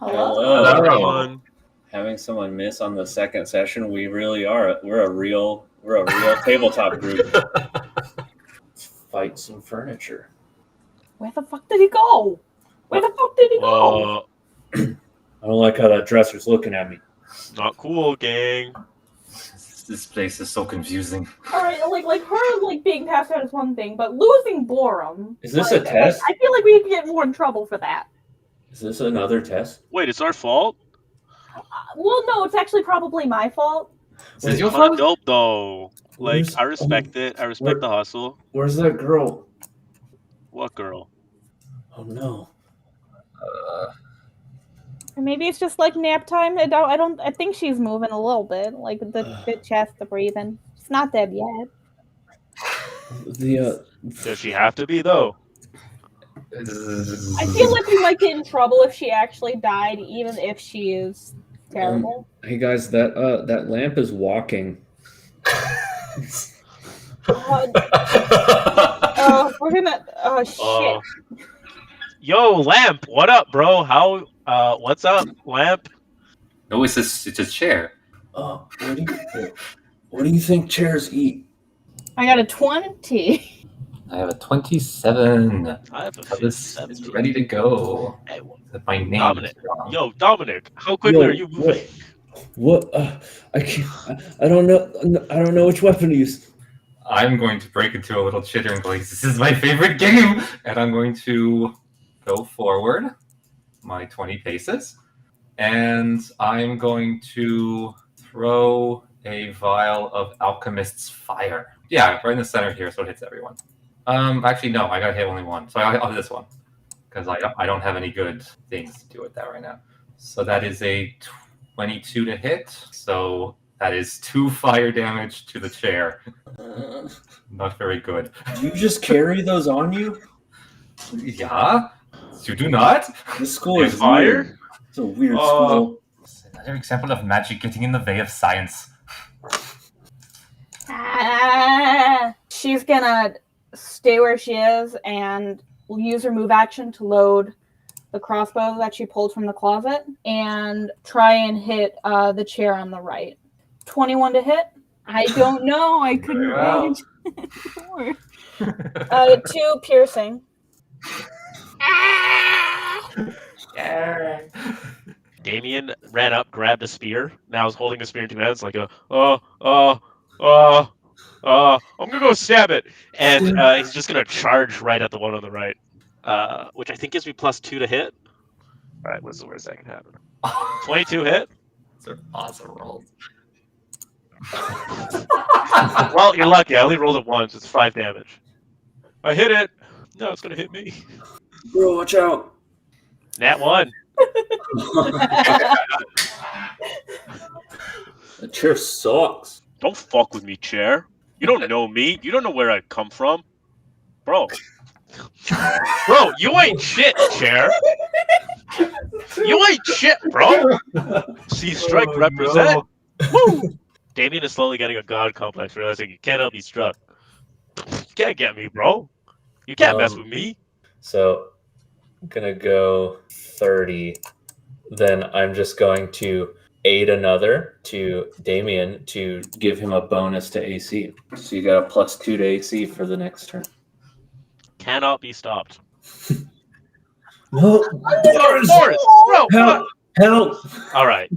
Hello. Hello. everyone. Having someone miss on the second session, we really are. We're a real tabletop group. Let's fight some furniture. Where the fuck did he go? Where the fuck did he go? I don't like how that dresser's looking at me. Not cool, gang. This place is so confusing. All right, like her being passed out is one thing, but losing Borum. Is this a test? I feel like we could get more in trouble for that. Is this another test? Wait, it's our fault? Well, no, it's actually probably my fault. Is your Kinda fault? dope though. Like, Where's- I respect it. I respect the hustle. Where's that girl? What girl? Oh no. Or maybe it's just like nap time. I think she's moving a little bit, like the chest, the breathing. It's not dead yet. Does she have to be though? I feel like we might get in trouble if she actually died, even if she is terrible. Hey guys, that lamp is walking. We're gonna. Oh shit! Yo, Lamp, what up, bro? What's up, Lamp? No, it's a chair. What do you think chairs eat? I got a 20. I have a 27. I have a This 57. is ready to go. Hey, My name Dominic. is wrong. Yo, Dominic, how quickly are you moving? What? I can't. I don't know. I don't know which weapon to use. I'm going to break into a little chitter and go, this is my favorite game! And I'm going to go forward my 20 paces. And I'm going to throw a vial of Alchemist's Fire. Yeah, right in the center here, so it hits everyone. Actually, no, I got to hit only one. So I'll do this one. Because I don't have any good things to do with that right now. So that is a 22 to hit. So that is 2 fire damage to the chair. Not very good. Do you just carry those on you? Yeah? You do not? This school is Fire? weird. It's a weird school. Another example of magic getting in the way of science. She's gonna stay where she is and use her move action to load the crossbow that she pulled from the closet and try and hit the chair on the right. 21 to hit? I don't know. I couldn't Very manage. 2 piercing. Damien ran up, grabbed a spear. Now he's holding a spear in 2 hands, like I'm gonna go stab it, and he's just gonna charge right at the one on the right, which I think gives me +2 to hit. All right, where's that can happen? 22 hit. Those are awesome rolls. Well, you're lucky. I only rolled it once. It's 5 damage. I hit it. No, it's gonna hit me. Bro, watch out. Nat 1. The chair sucks. Don't fuck with me, chair. You don't know me. You don't know where I come from, bro. Bro, you ain't shit, chair. You ain't shit, bro. See, strike represent. Woo! Damien is slowly getting a god complex, realizing you cannot be struck. You can't get me, bro. You can't mess with me. So I'm gonna go 30. Then I'm just going to aid another to Damien to give him a bonus to AC. So you got a +2 to AC for the next turn. Cannot be stopped. No, Boris, bro. help! Help! All right,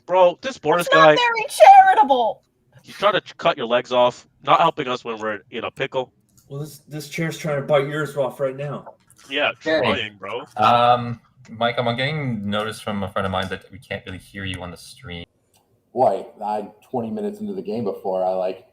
bro. This Boris It's not guy, very charitable. he's trying to cut your legs off. Not helping us when we're in a pickle. Well, this chair's trying to bite yours off right now. Yeah, Okay. trying, bro. Mike, I'm getting notice from a friend of mine that we can't really hear you on the stream. Boy, 20 minutes into the game before, all right,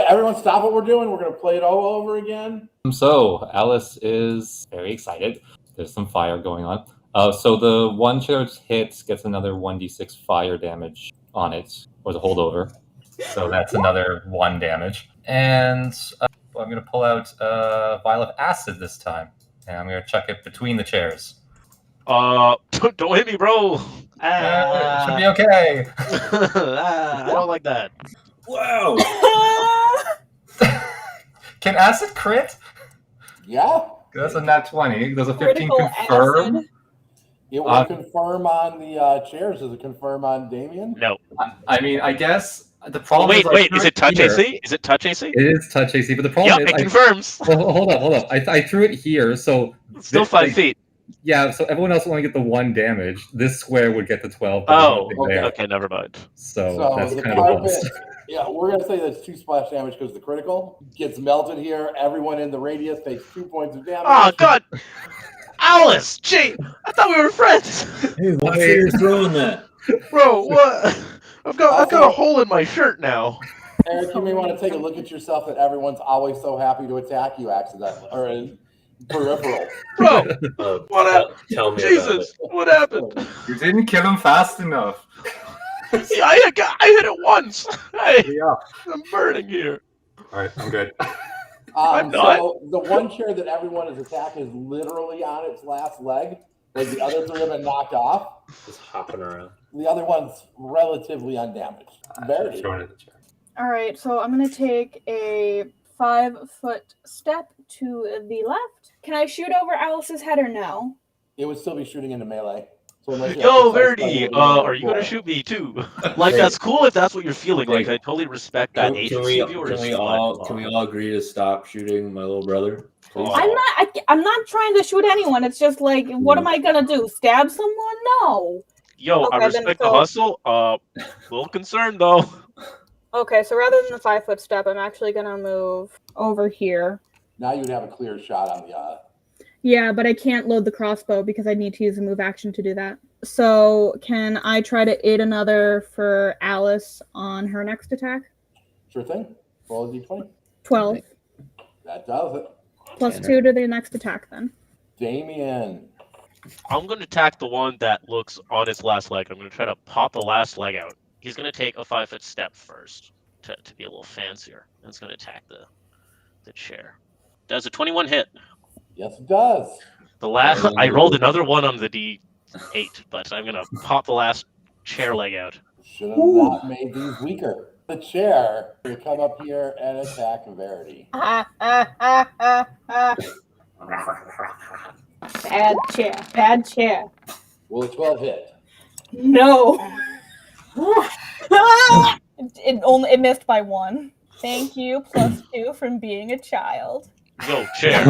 everyone stop what we're doing. We're going to play it all over again. So Alice is very excited. There's some fire going on. So the one chair hits gets another 1d6 fire damage on it, or the holdover. So that's another 1 damage. And I'm going to pull out a vial of acid this time. And I'm going to chuck it between the chairs. Don't hit me, bro. It should be okay. I don't like that. Wow! Can acid crit? Yeah. That's a nat 20. Does a 15 Critical confirm? acid. It will confirm on the chairs. Does it confirm on Damien? No. I mean, I guess the problem Wait, is. wait. Is it touch here. AC? Is it touch AC? It is touch AC, but the problem Yep, is. it confirms. Well, hold up. I threw it here, so. It's still 5 feet. Yeah, so everyone else will only get the 1 damage. This square would get the 12. But Oh, there's nothing there. okay, never mind. So that's the kind of a carpet, bust. yeah, we're gonna say that's 2 splash damage because the critical gets melted here. Everyone in the radius takes 2 points of damage. Oh God, Alice, gee, I thought we were friends, Hey, why are you throwing that? bro. What? I've got a hole in my shirt now. Eric, you may want to take a look at yourself that everyone's always so happy to attack you accidentally or in peripheral. Bro, what Tell happened? me about it. Jesus, what happened? You didn't kill him fast enough. Yeah, I hit it once. Hey, Yeah. I'm burning here. All right, I'm good. I'm not. So the one chair that everyone is attacking is literally on its last leg. Like the other 3 have been knocked off. Just hopping around. The other one's relatively undamaged. Very. Throwing it in the chair. All right, so I'm gonna take a 5-foot step to the left. Can I shoot over Alice's head or no? It would still be shooting into melee. So unless you Yo, have to Verdi, fight are you gonna before. shoot me too? Like, that's cool if that's what you're feeling. Like, I totally respect that Can agency of yours. we all agree to stop shooting my little brother? Please? I'm not trying to shoot anyone. It's just like, what am I gonna do? Stab someone? No. Yo, Okay, I then respect the so- hustle. A little concerned though. Okay, so rather than the 5-foot step, I'm actually gonna move over here. Now you'd have a clear shot on the Yeah, but I can't load the crossbow because I need to use a move action to do that. So can I try to aid another for Alice on her next attack? sure thing. Roll a d20. 12 That does it. plus 2 to the next attack then. Damien. I'm gonna attack the one that looks on its last leg. I'm gonna try to pop the last leg out. He's gonna take a 5-foot step first to be a little fancier. And it's gonna attack the chair. Does a 21 hit? Yes, it does. The last I rolled another one on the D8, but I'm gonna pop the last chair leg out. Should have not made these weaker. The chair will come up here and attack Verity. Bad chair. Will a 12 hit? No. It missed by 1. Thank you, plus 2 from being a child. Yo, chair.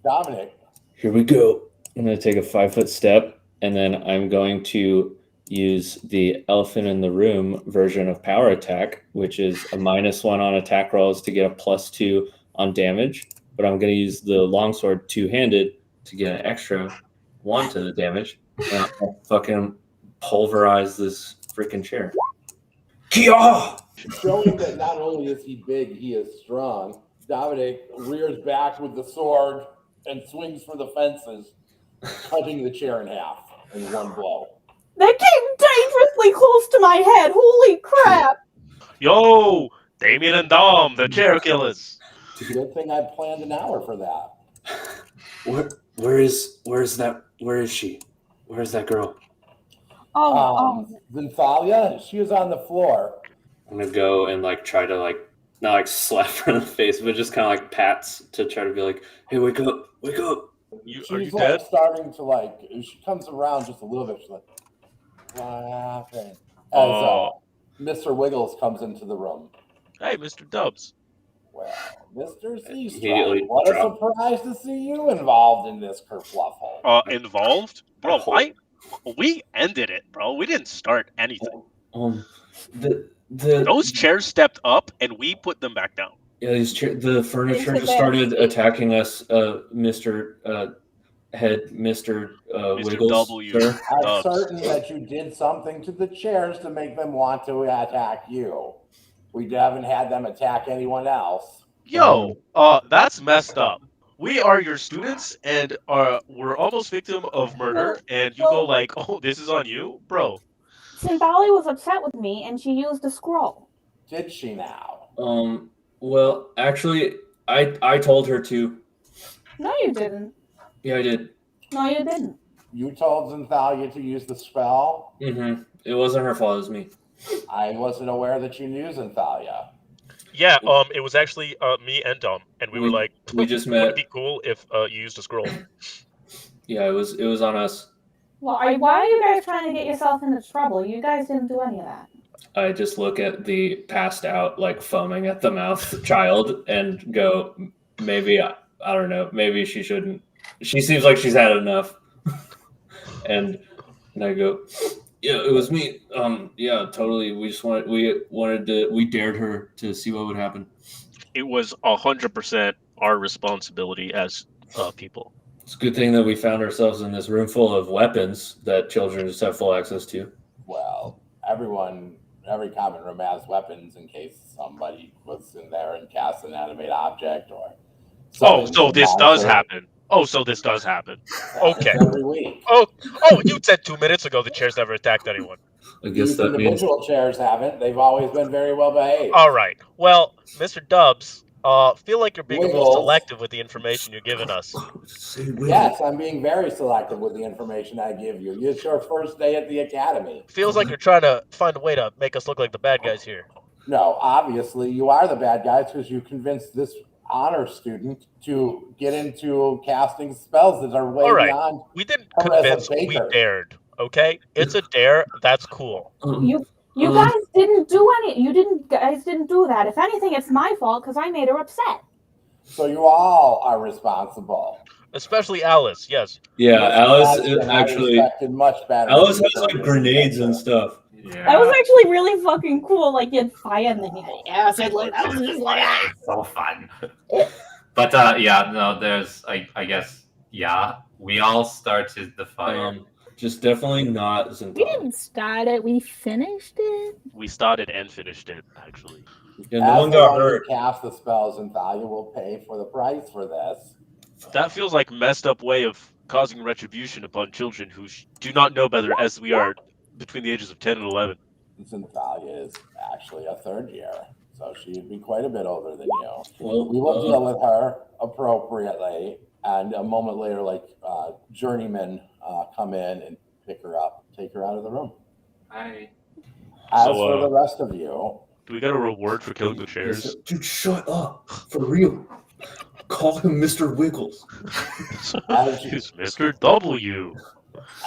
Dominic. Here we go. I'm going to take a 5-foot step, and then I'm going to use the elephant in the room version of power attack, which is a -1 on attack rolls to get a +2 on damage. But I'm going to use the longsword 2-handed to get an extra 1 to the damage. And I'll fucking pulverize this freaking chair. Kia! Showing that not only is he big, he is strong. Dominic rears back with the sword and swings for the fences, cutting the chair in half in one blow. That came dangerously close to my head. Holy crap! Yo, Damien and Dom, the chair killers. Good thing I planned an hour for that. Where is she? Where's that girl? Zinfalia, she is on the floor. I'm gonna go and try to not slap her in the face, but just kind of pats to try to be like, "Hey, wake up, wake up!" Are you She's dead? starting to she comes around just a little bit. She's like, what happened? As Mr. Wiggles comes into the room. Hey, Mr. Dubs. Well, Mr. Immediately Seastrong, what a drop. surprise to see you involved in this kerfluffle. Involved? Bro, we ended it, bro. We didn't start anything. Those chairs stepped up and we put them back down. Yeah, the furniture Into just started attacking us, Mr. Wiggles. W. Sir. I'm Dubs. certain that you did something to the chairs to make them want to attack you. We haven't had them attack anyone else. Yo, that's messed up. We are your students and we're almost victim of murder, and you go like, oh, this is on you? Bro. Cimbali was upset with me and she used a scroll. Did she now? Well, actually, I told her to. No, you didn't. Yeah, I did. No, you didn't. You told Zinfalia to use the spell? Mm-hmm. It wasn't her fault, it was me. I wasn't aware that you knew Zinfalia. Yeah, it was actually me and Dom, and we were like, we just would it met. be cool if you used a scroll? Yeah, it was on us. Well, why are you guys trying to get yourself into trouble? You guys didn't do any of that. I just look at the passed out, like foaming at the mouth child and go, maybe, I don't know, maybe she shouldn't. She seems like she's had enough. and I go, yeah, it was me. Yeah, totally. We dared her to see what would happen. It was 100% our responsibility as people. It's a good thing that we found ourselves in this room full of weapons that children just have full access to. Well, every common room has weapons in case somebody was in there and cast an animate object or. Oh, so this does happen. Okay. Every week. Oh, you said 2 minutes ago the chairs never attacked anyone. I guess These that means individual chairs haven't. They've always been very well behaved. All right. Well, Mr. Dubs, feel like you're being a little Wiggles. selective with the information you're giving us. Yes, I'm being very selective with the information I give you. It's your first day at the academy. Feels like you're trying to find a way to make us look like the bad guys here. No, obviously you are the bad guys because you convinced this honor student to get into casting spells that are way All right. beyond. We didn't Her as a convince, we baker. dared. Okay? It's a dare. That's cool. You guys didn't do any. You guys didn't do that. If anything, it's my fault because I made her upset. So you all are responsible. Especially Alice, yes. Yeah, Alice Yes, is and I actually. respected much better. Alice has like grenades and stuff. Yeah. That was actually really fucking cool. Like you had fire and then you had acid. Like that was just like So fun. But yeah, no, there's I guess we all started the fire. Just definitely not as we intense. didn't start it. We finished it. We started and finished it, actually. Yeah, no one As the got one who hurt. cast the spells and Thalia will pay for the price for this. That feels like a messed up way of causing retribution upon children who do not know better, as we are between the ages of 10 and 11. Since Thalia is actually a third year, so she'd be quite a bit older than you. Well, We will deal with her appropriately, and a moment later, journeymen come in and pick her up, take her out of the room. Hi. As So, for the rest of you, Do we get a reward for killing the chairs? Dude, shut up. For real. Call him Mr. Wiggles. It's Mr. W.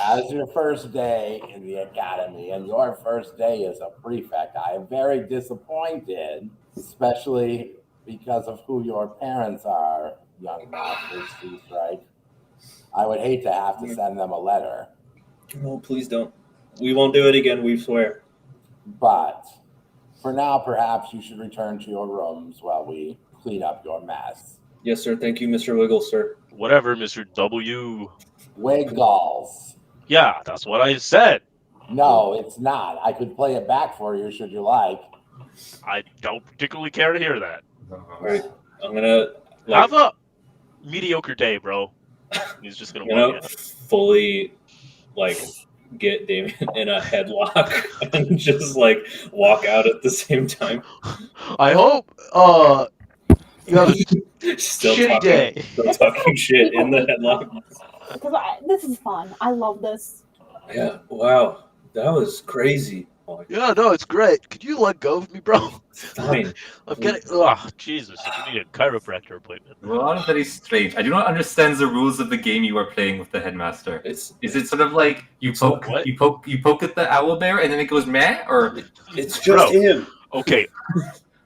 as your first day in the academy and your first day as a prefect, I am very disappointed, especially because of who your parents are, young masters, Strike. I would hate to have to send them a letter, No, please don't. We won't do it again, we swear. but for now, perhaps you should return to your rooms while we clean up your mess. Yes, sir. Thank you, Mr. Wiggles, sir. Whatever, Mr. W. Wiggles. Yeah, that's what I said. No, it's not. I could play it back for you should you like. I don't particularly care to hear that. Alright, I'm gonna Have a mediocre day, bro. He's just gonna walk in. fully get Damien in a headlock and just walk out at the same time. I hope you have a Still shitty talking, day. Still talking shit in the headlock. Because this is fun. I love this. Yeah, wow. That was crazy. Yeah, no, it's great. Could you let go of me, bro? Fine. I'm getting. Oh, Jesus. You need a chiropractor appointment. Well, very strange. I do not understand the rules of the game you are playing with the headmaster. Is it sort of like you poke at the owl bear and then it goes meh, or it's just him. Okay.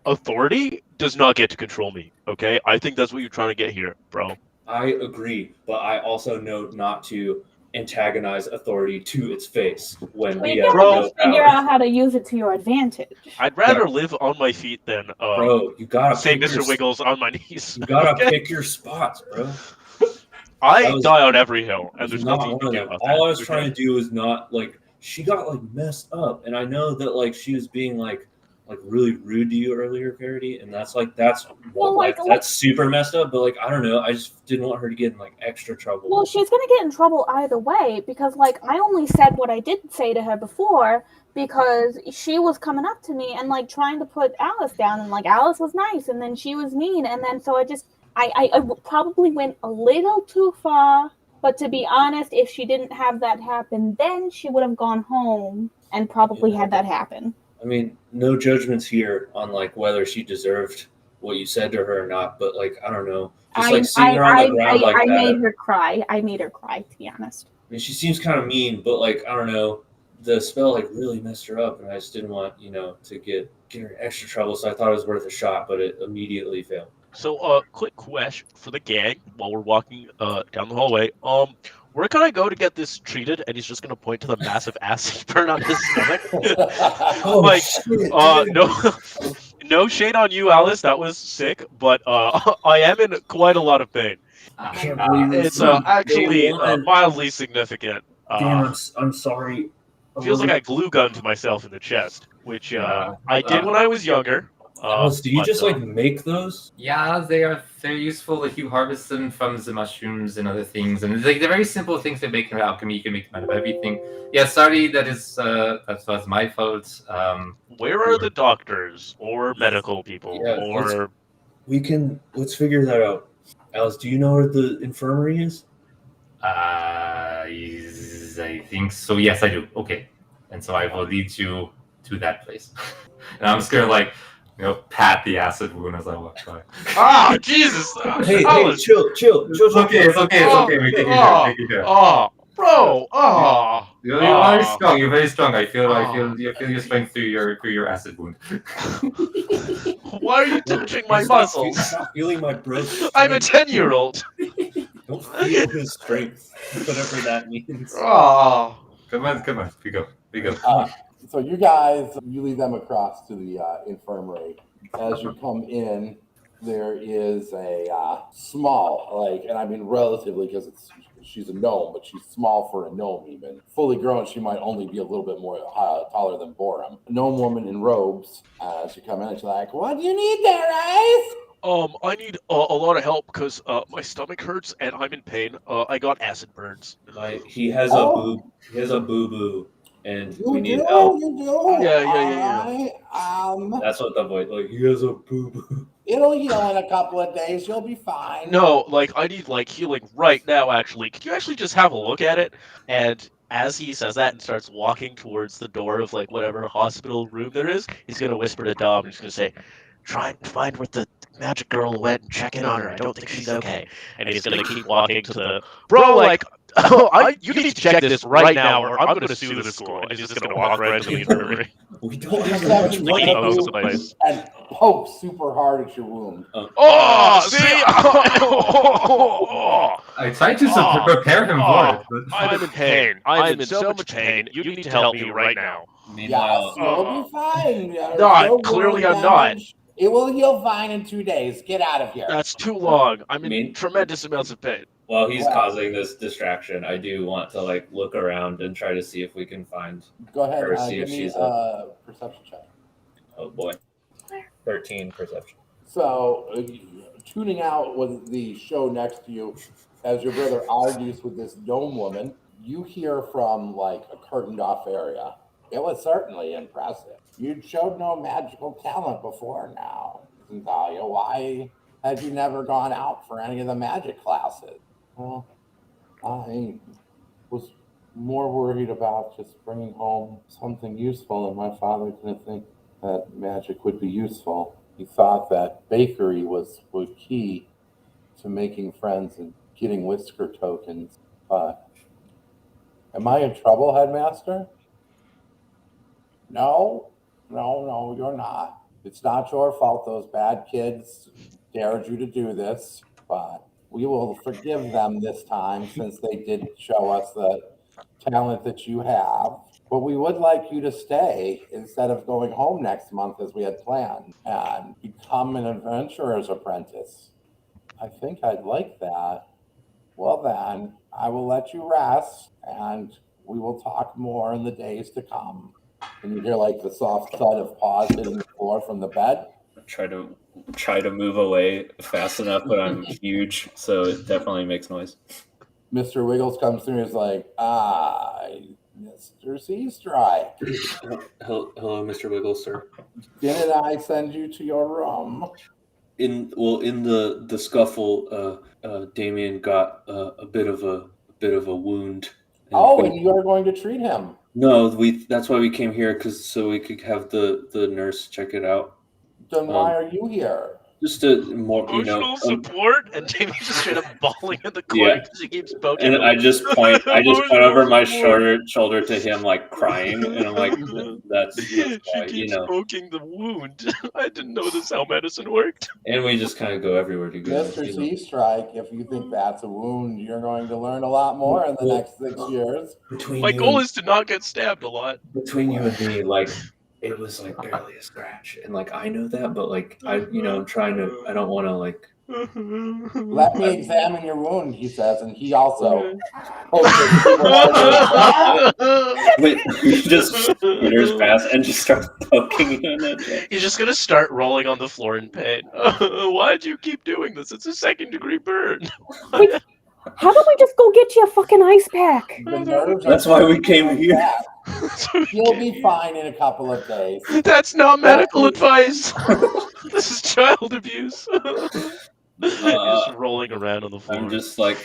Authority does not get to control me, okay? I think that's what you're trying to get here, bro. I agree, but I also know not to antagonize authority to its face when we You have gotta no just figure power. out how to use it to your advantage. I'd rather live on my feet than Bro, you gotta say pick Mr. your, Wiggles on my knees. You gotta okay? pick your spots, bro. I die on every hill, and there's Not nothing you one can of do them. about All that. I was trying to do is not she got messed up, and I know that she was being really rude to you earlier, Verity, and that's that's super messed up. But I don't know, I just didn't want her to get in extra trouble. Well, she's gonna get in trouble either way because I only said what I did say to her before because she was coming up to me and trying to put Alice down, and Alice was nice and then she was mean, and then so I probably went a little too far. But to be honest, if she didn't have that happen, then she would have gone home and probably had that happen. I mean, no judgments here on whether she deserved what you said to her or not, but I don't know, just seeing her on the ground I that. made her cry. I made her cry, to be honest. mean, she seems kind of mean, but like I don't know, the spell like really messed her up, and I just didn't want to get her in extra trouble. So I thought it was worth a shot, but it immediately failed. So, quick question for the gang while we're walking down the hallway. Where can I go to get this treated? And he's just gonna point to the massive acid burn on his stomach. Like, shit! no shade on you, Alice. That was sick, but I am in quite a lot of pain. I can't believe this. It's actually mildly significant. Damn, I'm sorry. Feels like I glue gunned myself in the chest, which Yeah. I did when I was younger. Alice, do you but, just like make those? Yeah, they're useful if you harvest them from the mushrooms and other things, and like they're very simple things that make them alchemy. You can make them out of everything. Yeah, sorry, that was my fault. Where are the doctors or medical people Yeah, or let's figure that out. Alice, do you know where the infirmary is? I think so. Yes, I do. Okay, and so I will lead you to that place. And I'm just gonna like, pat the acid wound as I walk by. Ah, Jesus! Hey, Alice. chill. It's okay. We take it care. Oh, bro! Oh, You're very strong. You're very strong. I feel your strength through your acid wound. Why are you touching my muscles? Stop feeling my bro's I'm a 10-year-old. Don't feel his strength, whatever that means. Oh. Come on. We go. So you guys, you lead them across to the infirmary. As you come in, there is a small, and I mean relatively, because she's a gnome, but she's small for a gnome even. Fully grown, she might only be a little bit more taller than Borum. A gnome woman in robes. As you come in, she's like, "What do you need there, Ice?" I need a lot of help because my stomach hurts and I'm in pain. I got acid burns. He has a boo-boo, and we need You help. do? Yeah. Alright, That's what the voice he has a boo-boo. it'll heal in a couple of days. You'll be fine. No, I need healing right now. Actually, could you actually just have a look at it? And as he says that and starts walking towards the door of whatever hospital room there is, he's gonna whisper to Dom. He's gonna say, "Try and find where the magic girl went and check in on her. I don't think she's okay." And he's gonna keep walking to the you need to check this right now, or I'm gonna sue the school. And he's just gonna walk right to the infirmary. We don't have Perception much Like check he knows you the place. and poke super hard at your wound. Oh, see, I tried to prepare him for it, but I'm in pain. I'm in so much pain. You need to help me right now. Yes, you'll be fine. No, clearly I'm not. It will heal fine in 2 days. Get out of here. That's too long. I'm in tremendous amounts of pain. While he's causing this distraction, I do want to look around and try to see if we can find. Go ahead. Or see Give if me she's a perception check. Oh boy, 13 perception. So, tuning out with the show next to you, as your brother argues with this gnome woman, you hear from a curtained off area. It was certainly impressive. You'd showed no magical talent before now. Isn't Talia? Why had you never gone out for any of the magic classes? Well, I was more worried about just bringing home something useful, and my father didn't think that magic would be useful. He thought that bakery was key to making friends and getting whisker tokens. But am I in trouble, headmaster? No, you're not. It's not your fault those bad kids dared you to do this, but we will forgive them this time since they did show us the talent that you have. But we would like you to stay instead of going home next month as we had planned and become an adventurer's apprentice. I think I'd like that. Well then, I will let you rest and we will talk more in the days to come. And you hear the soft thud of paws hitting the floor from the bed. Try to move away fast enough, but I'm huge, so it definitely makes noise. Mr. Wiggles comes through and is like, Mr. Seastrike. Hello, Mr. Wiggles, sir. Didn't I send you to your room? In the scuffle, Damien got a bit of a wound. And you are going to treat him. No, that's why we came here, so we could have the nurse check it out. Then why are you here? just to more, Emotional support, and Jamie's just straight up bawling in the Yeah. corner because he keeps poking. and him. I just point Emotional over my support. shoulder to him, like crying, and I'm like, that's She why, keeps poking the wound. I didn't know this is how medicine worked. And we just kind of go everywhere together. Mr. Z Strike, if you think that's a wound, you're going to learn a lot more in the next 6 years. Between My you goal and, is to not get stabbed a lot. between you and me, like, it was like barely a scratch, and like I know that, but like I'm trying to. I don't want to like. Let me examine your wound, he says, and he also. Wait, he just skitters past and just starts poking him in the chest. He's just gonna start rolling on the floor in pain. Why'd you keep doing this? It's a 2nd-degree burn. How about we just go get you a fucking ice pack? The nerves That's are why we came here. You'll be fine in a couple of days. That's not medical advice. This is child abuse. He's just rolling around on the floor. I'm just like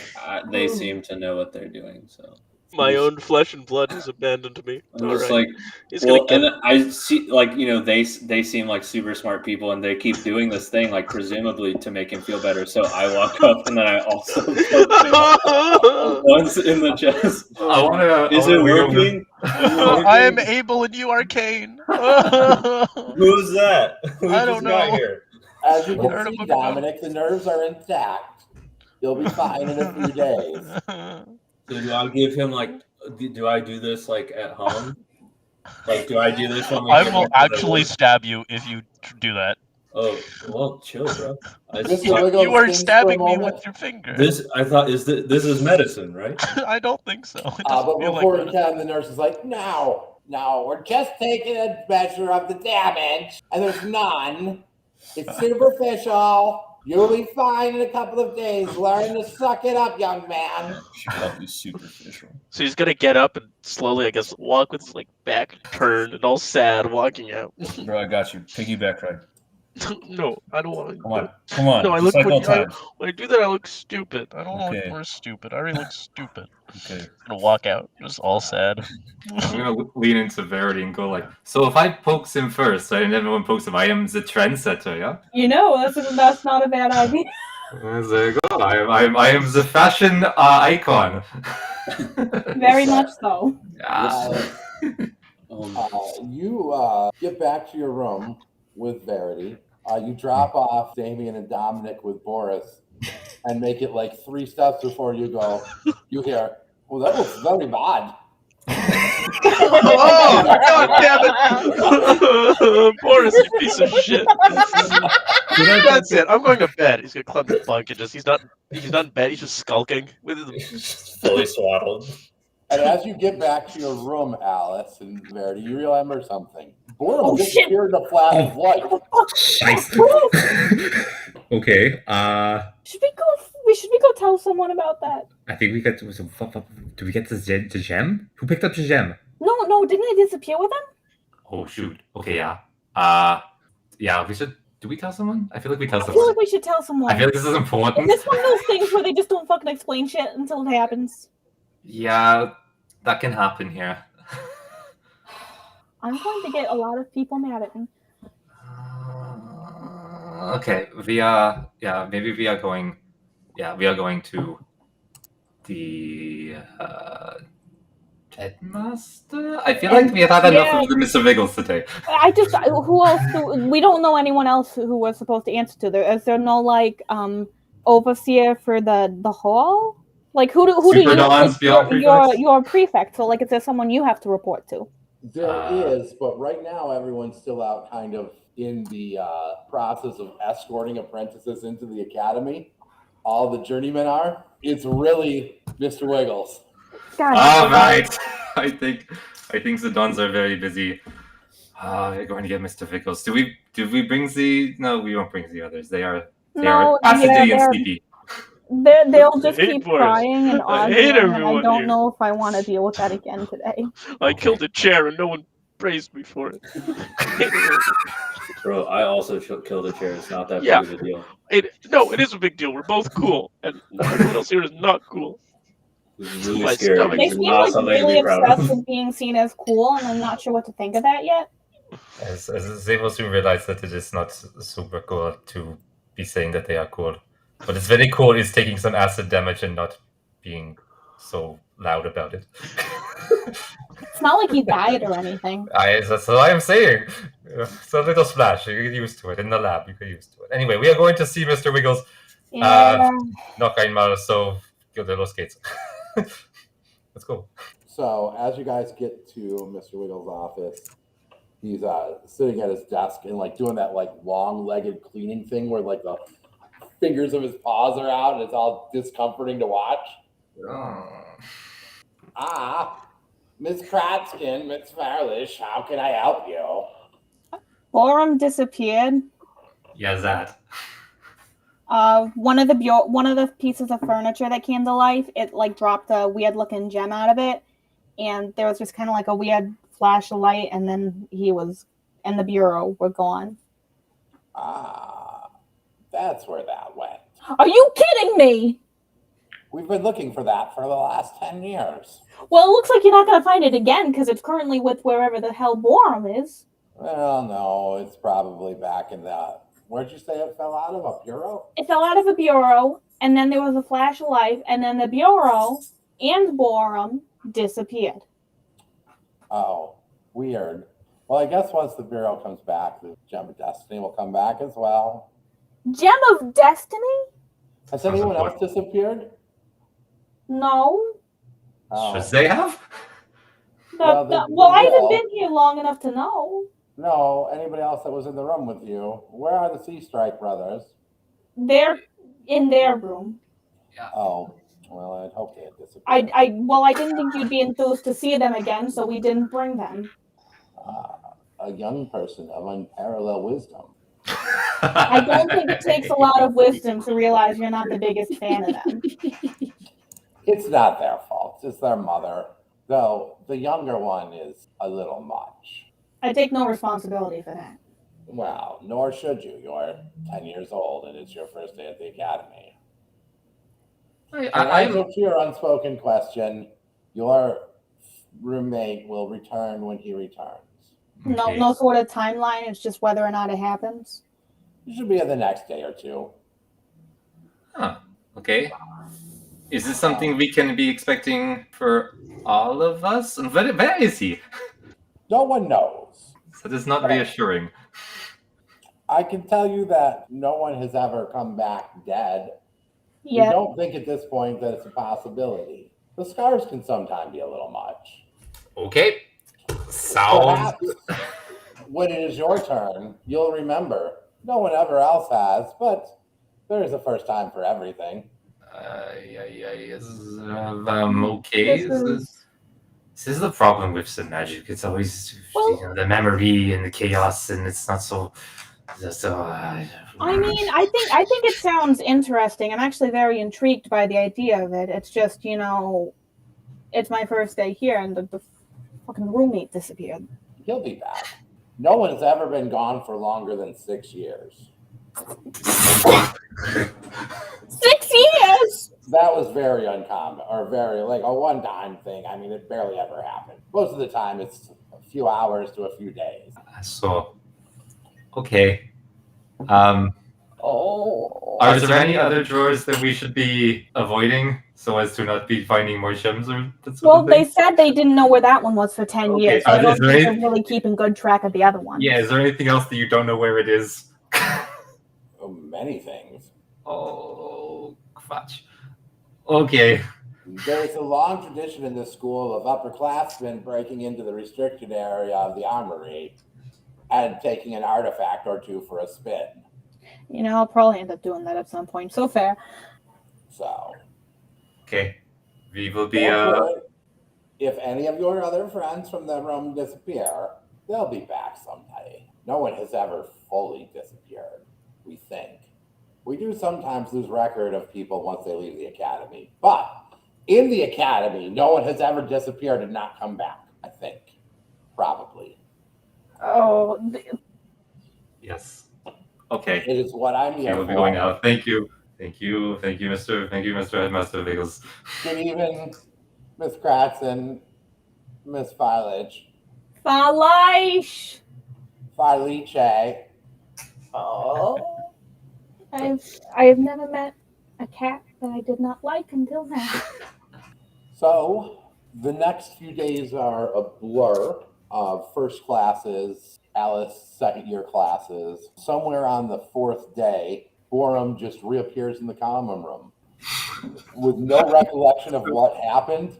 they seem to know what they're doing, so. My own flesh and blood has abandoned me. I'm just Alright. like, He's gonna get and I see, like, they seem like super smart people, and they keep doing this thing, like, presumably to make him feel better. So I walk up, and then I also poke him once in the chest. Is it working? I am able and you arcane. Who's that? Who I just don't got know. here? As you Heard can see, about that. Dominic, the nerves are intact. You'll be fine in a few days. So do I give him, like, do I do this, like, at home? Like, do I do this when we I get will back to the actually work? stab you if you do that. Oh, well, chill, bro. Mr. Wiggles You are thinks for a stabbing me moment. with your finger. I thought, this is medicine, right? I don't think so. It But doesn't feel before like you that. can, the nurse is like, no, we're just taking a measure of the damage, and there's none. It's superficial. You'll be fine in a couple of days. Learn to suck it up, young man. She called me superficial. So he's gonna get up and slowly, I guess, walk with his like back turned and all sad, walking out. Bro, I got you. Piggyback ride. No, I don't want to. Come on. No, I just look like all pretty. time. When I do that, I look stupid. I don't want to Okay. look more stupid. I already look stupid. Okay. I'm gonna walk out, just all sad. I'm gonna lean into Verity and go like, so if I pokes him first, right, and everyone pokes him, I am the trendsetter, yeah? That's not a bad idea. There you go. I am the fashion icon. Very much so. Yeah. You get back to your room with Verity. You drop off Damien and Dominic with Boris and make it like 3 steps before you go. You hear, well, that looks very bad. Oh, God damn it! Boris, you piece of shit. That's it. I'm going to bed. He's gonna climb the bunk and he's not in bed. He's just skulking with his Fully swaddled. And as you get back to your room, Alice and Verity, you remember something. Boredom Oh, shit. disappeared in a flash of light. Okay. Should we go tell someone about that? I think we got. Do we get the gem? Who picked up the gem? No, didn't it disappear with them? Oh shoot. Okay, yeah. Yeah. We should. Do we tell someone? I feel like we tell I feel someone. like we should tell someone. I feel like this is Is important. this one of those things where they just don't fucking explain shit until it happens? Yeah, that can happen here. I'm going to get a lot of people mad at me. Okay, we are. Yeah, maybe we are going. Yeah, we are going to the headmaster. I feel like we have had enough of the Mr. Wiggles today. Who else? We don't know anyone else who was supposed to answer to there. Is there no like overseer for the hall? Like who do you? Superdons beyond prefects? Your prefect. So like, is there someone you have to report to? There is, but right now everyone's still out kind of in the process of escorting apprentices into the academy. All the journeymen are. It's really Mr. Wiggles. All right. I think the Dons are very busy. We're going to get Mr. Wiggles. Do we bring the? No, we won't bring the others. They are acidy and sleepy. They'll just I hate keep Boris. crying and I arguing. hate And everyone I don't here. know if I want to deal with that again today. I killed a chair and no one praised me for it. Bro, I also killed a chair. It's not that Yeah. big of a deal. It is a big deal. We're both cool, and everyone else here is not cool. It's really My scary. stomach. They It's seem not like something to really be proud obsessed of. with being seen as cool, and I'm not sure what to think of that yet. As they will soon realize that it is not super cool to be saying that they are cool. But it's very cool is taking some acid damage and not being so loud about it. It's not like he died or anything. That's what I'm saying. It's a little splash. You get used to it. In the lab, you get used to it. Anyway, we are going to see Mr. Wiggles Yeah. knock einmal, so go the los skates. Let's go. So as you guys get to Mr. Wiggles' office, he's sitting at his desk and like doing that like long-legged cleaning thing where like the fingers of his paws are out and it's all discomforting to watch. Miss Kratzkin, Miss Farlish, how can I help you? Borum disappeared. Yeah, that. One of the pieces of furniture that came to life, it like dropped a weird looking gem out of it, and there was just kind of like a weird flash of light, and then he was and the bureau were gone. That's where that went. Are you kidding me? We've been looking for that for the last 10 years. Well, it looks like you're not going to find it again because it's currently with wherever the hell Borum is. Well, no, it's probably back in the... Where'd you say it fell out of? A bureau? It fell out of a bureau, and then there was a flash of light, and then the bureau and Borum disappeared. Oh, weird. Well, I guess once the bureau comes back, the Gem of Destiny will come back as well. Gem of Destiny? Has anyone else disappeared? No. Oh. Should they have? Well, I haven't been here long enough to know. No, anybody else that was in the room with you. Where are the Sea Strike brothers? They're in their room. Oh, well, I'd hope they had disappeared. I didn't think you'd be enthused to see them again, so we didn't bring them. A young person of unparalleled wisdom. I don't think it takes a lot of wisdom to realize you're not the biggest fan of them. It's not their fault. It's their mother. Though the younger one is a little much. I take no responsibility for that. Well, nor should you. You're 10 years old and it's your first day at the academy. Answer to your unspoken question, your roommate will return when he returns. Okay. No sort of timeline. It's just whether or not it happens. It should be in the next day or two. Huh. Okay. Is this something we can be expecting for all of us? And where is he? No one knows. So that's not reassuring. I can tell you that no one has ever come back dead. Yeah. We don't think at this point that it's a possibility. The scars can sometimes be a little much. Okay. Sounds. Perhaps when it is your turn, you'll remember. No one ever else has, but there is a first time for everything. Okay. This is the problem with the magic. It's always the memory and the chaos, and it's not so. I mean, I think it sounds interesting. I'm actually very intrigued by the idea of it. It's just, it's my first day here, and the fucking roommate disappeared. He'll be back. No one has ever been gone for longer than 6 years. 6 years? That was very uncommon, or very like a one-time thing. I mean, it barely ever happened. Most of the time, it's a few hours to a few days. So, okay. Are there any other drawers that we should be avoiding so as to not be finding more gems or that sort of thing? They said they didn't know where that one was for 10 years. So I don't think they're really keeping good track of the other ones. Yeah, is there anything else that you don't know where it is? Many things. Oh, fudge. Okay. There's a long tradition in this school of upperclassmen breaking into the restricted area of the armory and taking an artifact or two for a spin. I'll probably end up doing that at some point. So fair. So. Okay. We will be... If any of your other friends from the room disappear, they'll be back someday. No one has ever fully disappeared, we think. We do sometimes lose record of people once they leave the academy. But in the academy, no one has ever disappeared and not come back, I think. Probably. Oh. Yes. Okay. It is what I'm here for. We'll be going out. Thank you. Thank you, Mr. Headmaster Wiggles. Good evening, Miss Kratzen, Miss Farlich. Farlich. Farliche. Oh. I've never met a cat that I did not like until now. So the next few days are a blur of first classes, Alice second year classes. Somewhere on the fourth day, Borum just reappears in the common room with no recollection of what happened,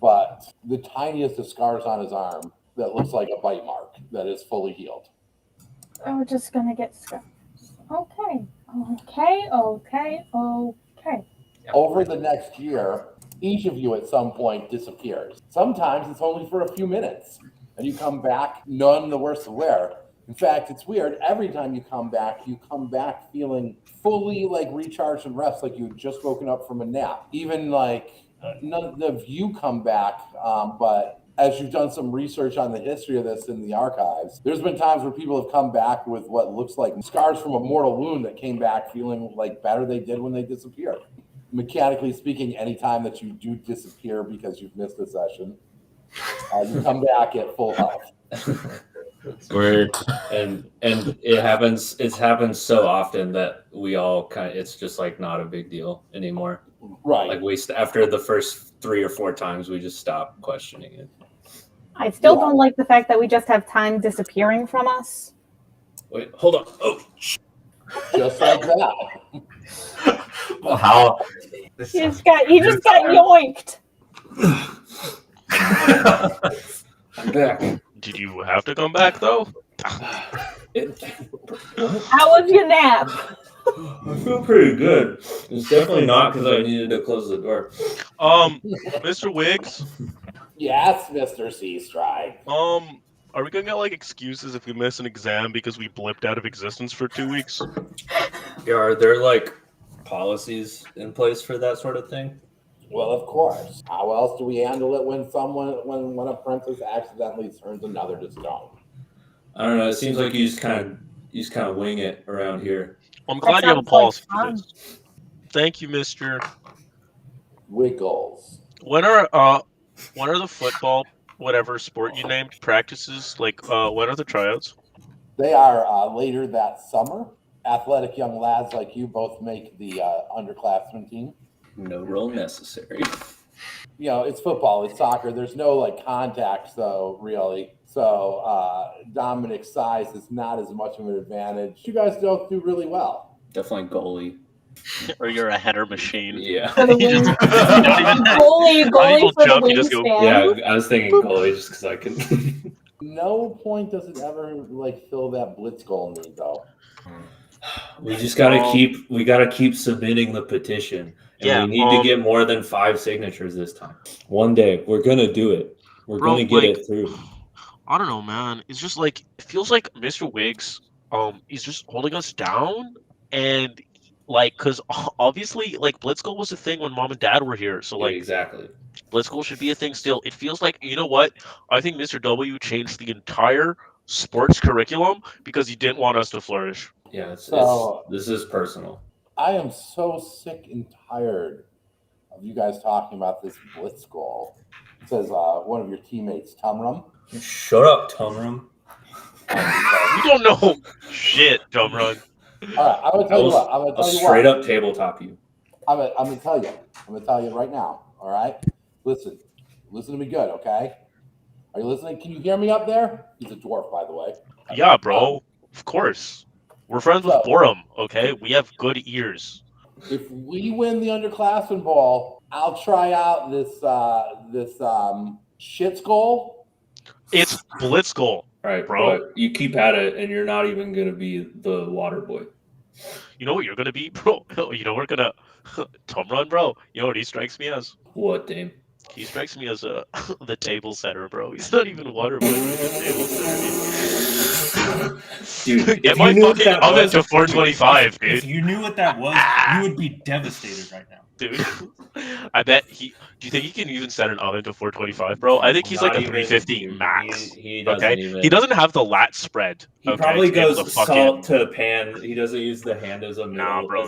but the tiniest of scars on his arm that looks like a bite mark that is fully healed. We're just gonna get scars. Okay. Okay. Over the next year, each of you at some point disappears. Sometimes it's only for a few minutes, and you come back none the worse aware. In fact, it's weird. Every time you come back feeling fully like recharged and rest, like you had just woken up from a nap. Even like none of you come back, but as you've done some research on the history of this in the archives, there's been times where people have come back with what looks like scars from a mortal wound that came back feeling like better they did when they disappeared. Mechanically speaking, anytime that you do disappear because you've missed a session, you come back at full health. And it happens. It's happened so often that we all it's just like not a big deal anymore. Right. Like after the first 3 or 4 times, we just stop questioning it. I still don't like the fact that we just have time disappearing from us. Wait, hold on. Oh, just like that. Well, how? He just got yoinked. I'm back. Did you have to come back though? How was your nap? I feel pretty good. It's definitely not because I needed to close the door. Mr. Wiggs. Yes, Mr. Seastrike. Are we gonna get like excuses if we miss an exam because we blipped out of existence for 2 weeks? Yeah, are there like policies in place for that sort of thing? Well, of course. How else do we handle it when when a apprentice accidentally turns another to stone? I don't know. It seems like you just kind of wing it around here. I'm glad you have a policy for this. Thank you, Mr. Wiggles. When are the football, whatever sport you named, practices? Like, when are the tryouts? They are later that summer. Athletic young lads like you both make the underclassmen team. No role necessary. You know, it's football, it's soccer. There's no like contact, though, really. So Dominic's size is not as much of an advantage. You guys don't do really well. Definitely goalie. Or you're a header machine. Yeah. For the wing. Goalie for the wingspan. Yeah, I was thinking goalie just because I can. No point does it ever like fill that blitz goal need though. We just gotta keep submitting the petition. And we need to get more than 5 signatures this time. One day we're gonna do it. We're gonna get it through. I don't know, man. It's just like it feels like Mr. Wiggs, he's just holding us down, and like, cause obviously, like Blitzgoal was a thing when Mom and Dad were here, so like, exactly. Blitzgoal should be a thing still. It feels like, you know what? I think Mr. W changed the entire sports curriculum because he didn't want us to flourish. Yeah, this is personal. I am so sick and tired of you guys talking about this blitz goal. It says one of your teammates, Tumrum. Shut up, Tumrum. You don't know shit, Tumrum. All right, I'm gonna tell you what. I'm gonna tell you straight up tabletop you. I'm gonna tell you. I'm gonna tell you right now. All right, listen to me good, okay? Are you listening? Can you hear me up there? He's a dwarf, by the way. Yeah, bro. Of course. We're friends with Borum, okay? We have good ears. If we win the underclassmen ball, I'll try out this shit's goal. It's blitz goal. All right, bro. But you keep at it, and you're not even gonna be the water boy. You know what you're gonna be, bro? You know we're gonna Tom Run, bro. You know what he strikes me as? What, Dame? He strikes me as the table setter, bro. He's not even a water boy. He's a table setter. Dude, get my fucking oven to 425, dude. If you knew what that was, you would be devastated right now. Dude, I bet he. Do you think he can even set an oven to 425, bro? I think he's like a 350 max. He doesn't even. He doesn't have the lat spread. He probably goes salt to pan. He doesn't use the hand as a middle. Nah, bro.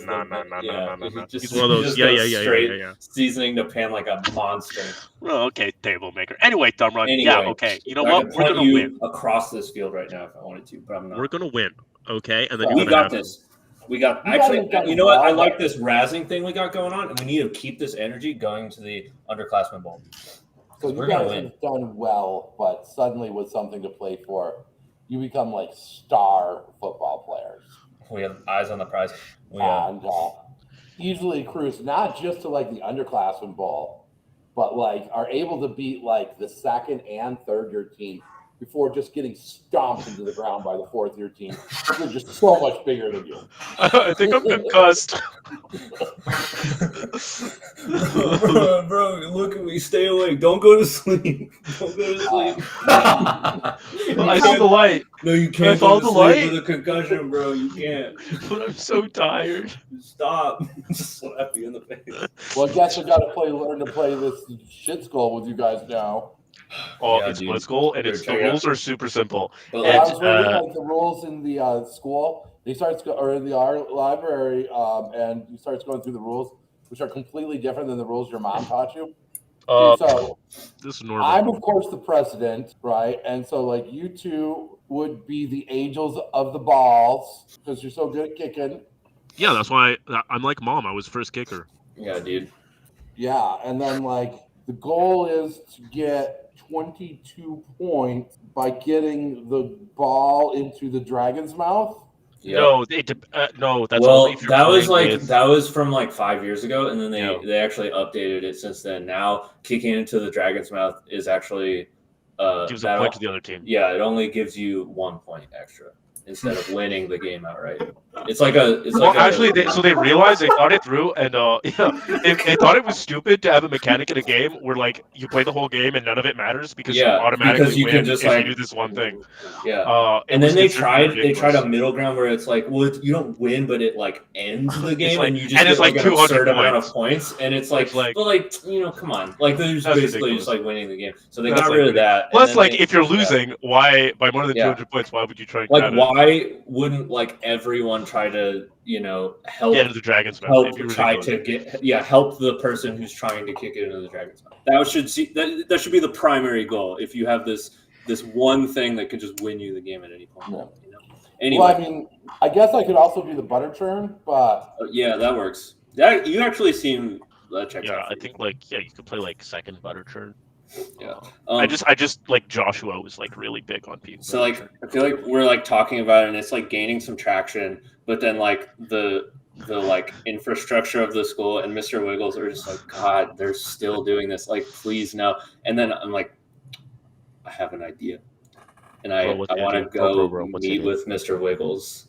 He's He's one of those. Yeah. Seasoning to pan like a monster. Oh, okay, table maker. Anyway, Dumb Run. Anyway, yeah, okay. You know what? We're gonna win across this field right now if I wanted to, but I'm not. We're gonna win. Okay, and then we got this. We got You guys have done you know what? I well. like this razzing thing we got going on, and we need to keep this energy going to the underclassmen bowl. So you We're gonna guys win. have done well, but suddenly with something to play for, you become like star football players. We have eyes on the prize. And easily cruise not just to like the underclassmen bowl, but like are able to beat like the second and third year team before just getting stomped into the ground by the fourth year team. They're just so much bigger than you. I think I'm concussed. bro, look at me. Stay awake. Don't go to sleep. Don't go to sleep. I saw the light, No, you Can I can't follow go to the sleep light? with a concussion, bro. You can't. but I'm so tired. Stop. Just slap you in the face. Well, I guess I got to learn to play this shit skull with you guys now. Oh, Yeah, it's dude. Blitz Goal, and Here, the check it out. rules are super simple. But When I like, was reading like the rules in the school, he starts or in the art library, and he starts going through the rules, which are completely different than the rules your mom taught you. So This is normal. I'm of course the president, right? And so like you two would be the angels of the balls because you're so good at kicking. Yeah, that's why I'm like Mom. I was first kicker. yeah, dude. Yeah, and then like the goal is to get 22 points by getting the ball into the dragon's mouth. Yep. No, that's well, only if you're that was playing like with- that was from like 5 years ago, and then Yeah. they actually updated it since then. Now kicking into the dragon's mouth is actually gives a that'll- point to the other team. Yeah, it only gives you 1 point extra instead of winning the game outright. It's like a. It's like Actually, they realized they thought it through, and they thought it was stupid to have a mechanic in a game where like you play the whole game and none of it matters because you automatically because you win can just if like you do this one thing. Yeah. It And was then they considered tried a ridiculous. middle ground where it's like, well, you don't win, but it like ends the game, like- and you just and get it's like an 200 absurd amount of points. points, and it's like, like- but like, come on, like they're just That's basically ridiculous. just like winning the game. So they That's got like rid of that. and Plus, then like they- if you're yeah. losing, why by more than Yeah. 200 points? Why would you try? And like, grab it? why wouldn't like everyone try to help Get into the dragon's mouth? It'd be try ridiculous. to get help the person who's trying to kick it into the dragon's mouth? That should be the primary goal. If you have this one thing that could just win you the game at any point. Yeah. Anyway, Well, I mean, I guess I could also do the butter churn, but yeah, that works. That you actually seem checks Yeah, out for I you. think you could play like second butter turn. Yeah. I just like Joshua was like really big on people. So like I feel like we're like talking about it and it's like gaining some traction, but then like the like infrastructure of the school and Mr. Wiggles are just like, God, they're still doing this. Like, please no. And then I'm like, I have an idea. And I what's want the to idea? go Bro, what's the meet idea? with Mr. Wiggles.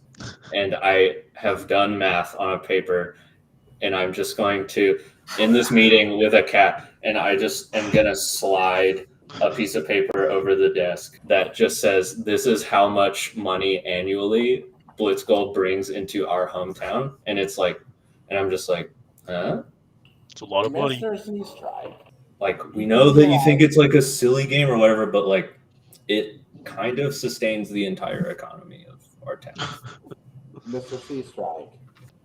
And I have done math on a paper and I'm just going to in this meeting with a cat and I just am gonna slide a piece of paper over the desk that just says this is how much money annually Blitzgold brings into our hometown. And it's like and I'm just like, huh? It's a lot of money. Mr. Sea Strike. Like we know that you think it's like a silly game or whatever, but like it kind of sustains the entire economy of our town. Mr. Sea Strike.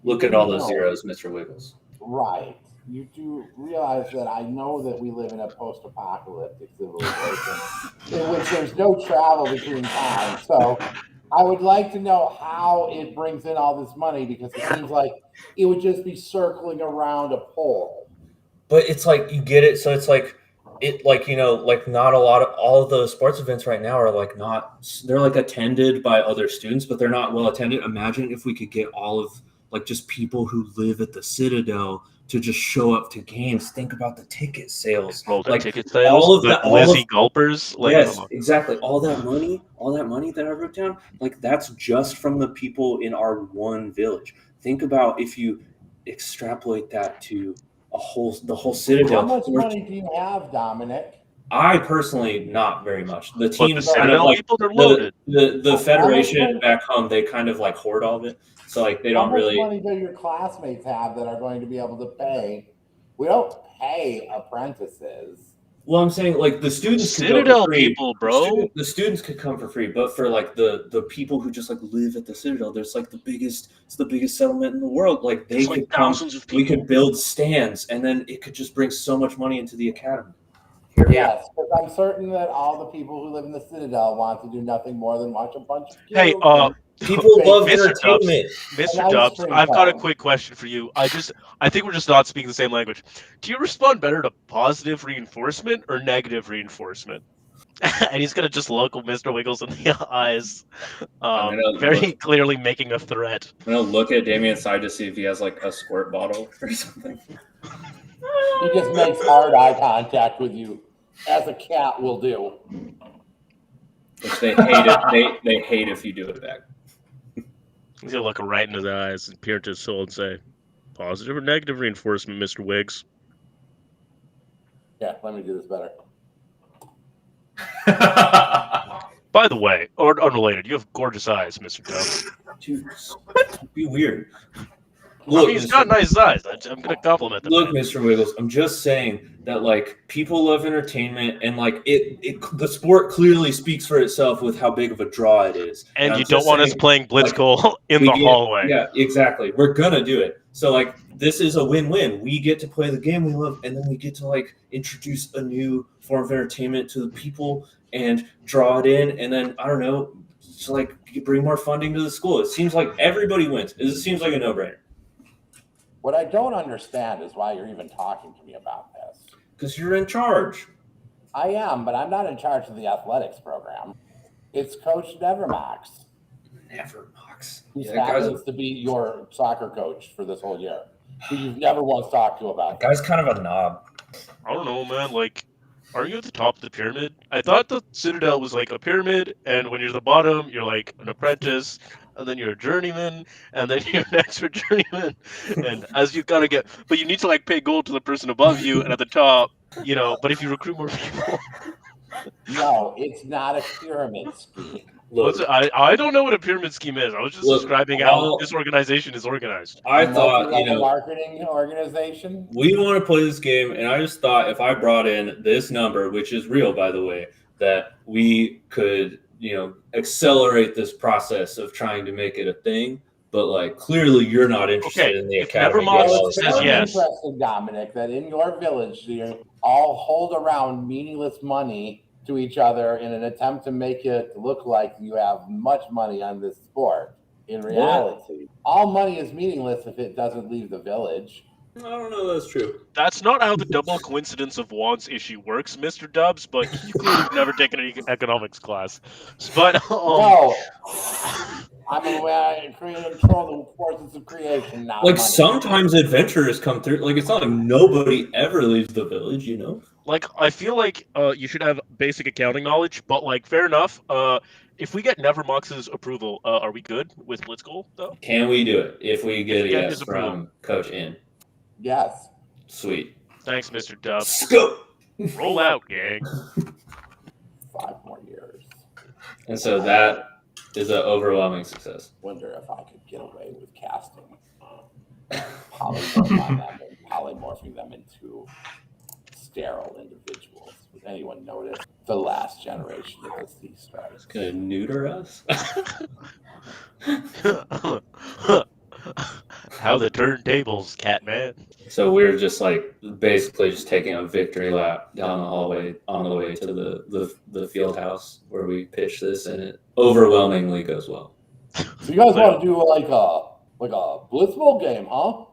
Look at all those No. zeros, Mr. Wiggles. Right. You do realize that I know that we live in a post-apocalyptic civilization in which there's no travel between towns. So I would like to know how it brings in all this money because it seems like it would just be circling around a pole. But it's like you get it, so it's like it like like not a lot of all of those sports events right now are like not they're like attended by other students, but they're not well attended. Imagine if we could get all of like just people who live at the Citadel to just show up to games. Think about the ticket sales. Bro, the like ticket sales, all of the that, all Lizzie of, gulpers. Like, yes, come on. exactly. All that money that I wrote down, like that's just from the people in our one village. Think about if you extrapolate that to the whole Citadel. How much money do you have, Dominic? I personally not very much. The But team the kind of Citadel like people, they're loaded. the federation money- back home, they kind of like hoard all of it. So like they How don't much really. money do your classmates have that are going to be able to pay? We don't pay apprentices. Well, I'm saying like the students could go Citadel for free. people, bro. The students could come for free, but for like the people who just like live at the Citadel, there's like it's the biggest settlement in the world. Like they It's could like come, thousands of we people. could build stands, and then it could just bring so much money into the academy. Yes, because I'm certain that all the people who live in the Citadel want to do nothing more than watch a bunch of Hey, cubes and People love Mr. Dubs, entertainment. Mr. ice Dubs, cream I've got a cone. quick question for you. I think we're just not speaking the same language. Do you respond better to positive reinforcement or negative reinforcement? And he's gonna just look Mr. Wiggles in the eyes, I'm gonna very look. clearly making a threat. I'm gonna look at Damien's side to see if he has like a squirt bottle or something. He just makes hard eye contact with you, as a cat will do. Which they hate it. They hate if you do it back. He's gonna look right in his eyes and peer into his soul and say, "Positive or negative reinforcement, Mr. Wiggs?" Yeah, let me do this better. By the way, or unrelated, you have gorgeous eyes, Mr. Dubs. Dude, be weird. I mean, he's got nice eyes. I'm gonna compliment them. Look, Mr. Wiggles, I'm just saying that like people love entertainment, and like the sport clearly speaks for itself with how big of a draw it is. And I'm you don't just want us saying, playing Blitzkrieg in we the get- hallway. Yeah, exactly. We're gonna do it. So like this is a win-win. We get to play the game we love, and then we get to like introduce a new form of entertainment to the people and draw it in, and then I don't know, just like bring more funding to the school. It seems like everybody wins. It seems like a no-brainer. What I don't understand is why you're even talking to me about this. Because you're in charge. I am, but I'm not in charge of the athletics program. It's Coach Nevermox. Never Mox. Who Yeah, that guy's happens to be your soccer coach for this whole year, who you've never once talked to about. guy's kind of a knob. I don't know, man. Like, are you at the top of the pyramid? I thought the Citadel was like a pyramid, and when you're at the bottom, you're like an apprentice, and then you're a journeyman, and then you're an expert journeyman, and as you kind of get, but you need to like pay gold to the person above you, and at the top, you know. But if you recruit more people, No, it's not a pyramid scheme. what's it? I don't know what a pyramid scheme is. I was just Look, describing how all- this organization is organized. I thought, Multi-level marketing organization. we want to play this game, and I just thought if I brought in this number, which is real, by the way, that we could, accelerate this process of trying to make it a thing. But like, clearly, you're not interested in the if academy. Nevermox Well, it's says very yes. interesting, Dominic, that in your village you all hold around meaningless money to each other in an attempt to make it look like you have much money on this sport. In reality, all money is meaningless if it doesn't leave the village. I don't know that's true. That's not how the double coincidence of wants issue works, Mr. Dubs, but you clearly have never taken an economics class. But, No, I'm aware I control the forces of creation, not Like money. sometimes adventurers come through. Like it's not like nobody ever leaves the village. like, I feel like you should have basic accounting knowledge, but, like, fair enough. If we get Nevermox's approval, are we good with Blitzkrieg, though? Can we do it if we get a Get yes his approval. from Coach In? Yes. Sweet. Thanks, Mr. Dubs. Scoop. Roll out, gang. 5 more years. And so that is an overwhelming success. Wonder if I could get away with casting polymorph on them and polymorphing them into sterile individuals. Would anyone notice the last generation of the Sea Stars? Gonna neuter us? How the turntables, Catman. So we're just like basically just taking a victory lap down the hallway on the way to the field house where we pitch this, and it overwhelmingly goes well. So you guys want to do like a Blitzball game, huh?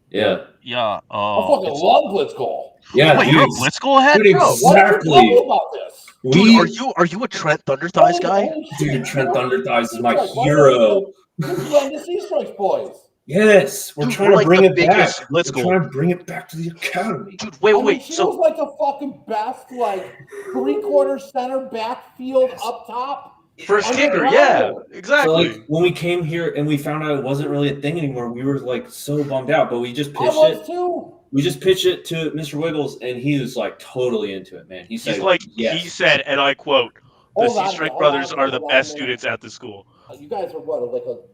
Yeah. Yeah. I fucking love Blitzball. Yeah, Wait, dude. you're a Blitzkrieg head, Dude, bro? What are you exactly. talking about this? Dude, are you a Trent Thunderthighs guy? Holy shit, Dude, Trent you're Thunderthighs is my Sea Strikes. hero. You're the Sea Strikes boys. Yes, we're Dude, trying we're to like bring the it back. biggest We're Blitzkrieg. trying to bring it back to the academy. Dude, wait. I mean, she So was like the fucking best, like 3/4 center backfield up top. first I'm kicker, like, yeah, wow. So exactly. like when we came here and we found out it wasn't really a thing anymore, we were like so bummed out. But we just I pitched was it. too. We just pitched it to Mr. Wiggles, and he was like totally into it, man. He said, He's like, yes. he said, and I quote, "The Hold on, Sea Strike hold brothers on, are the hold on best a minute. students at the school." You guys are what,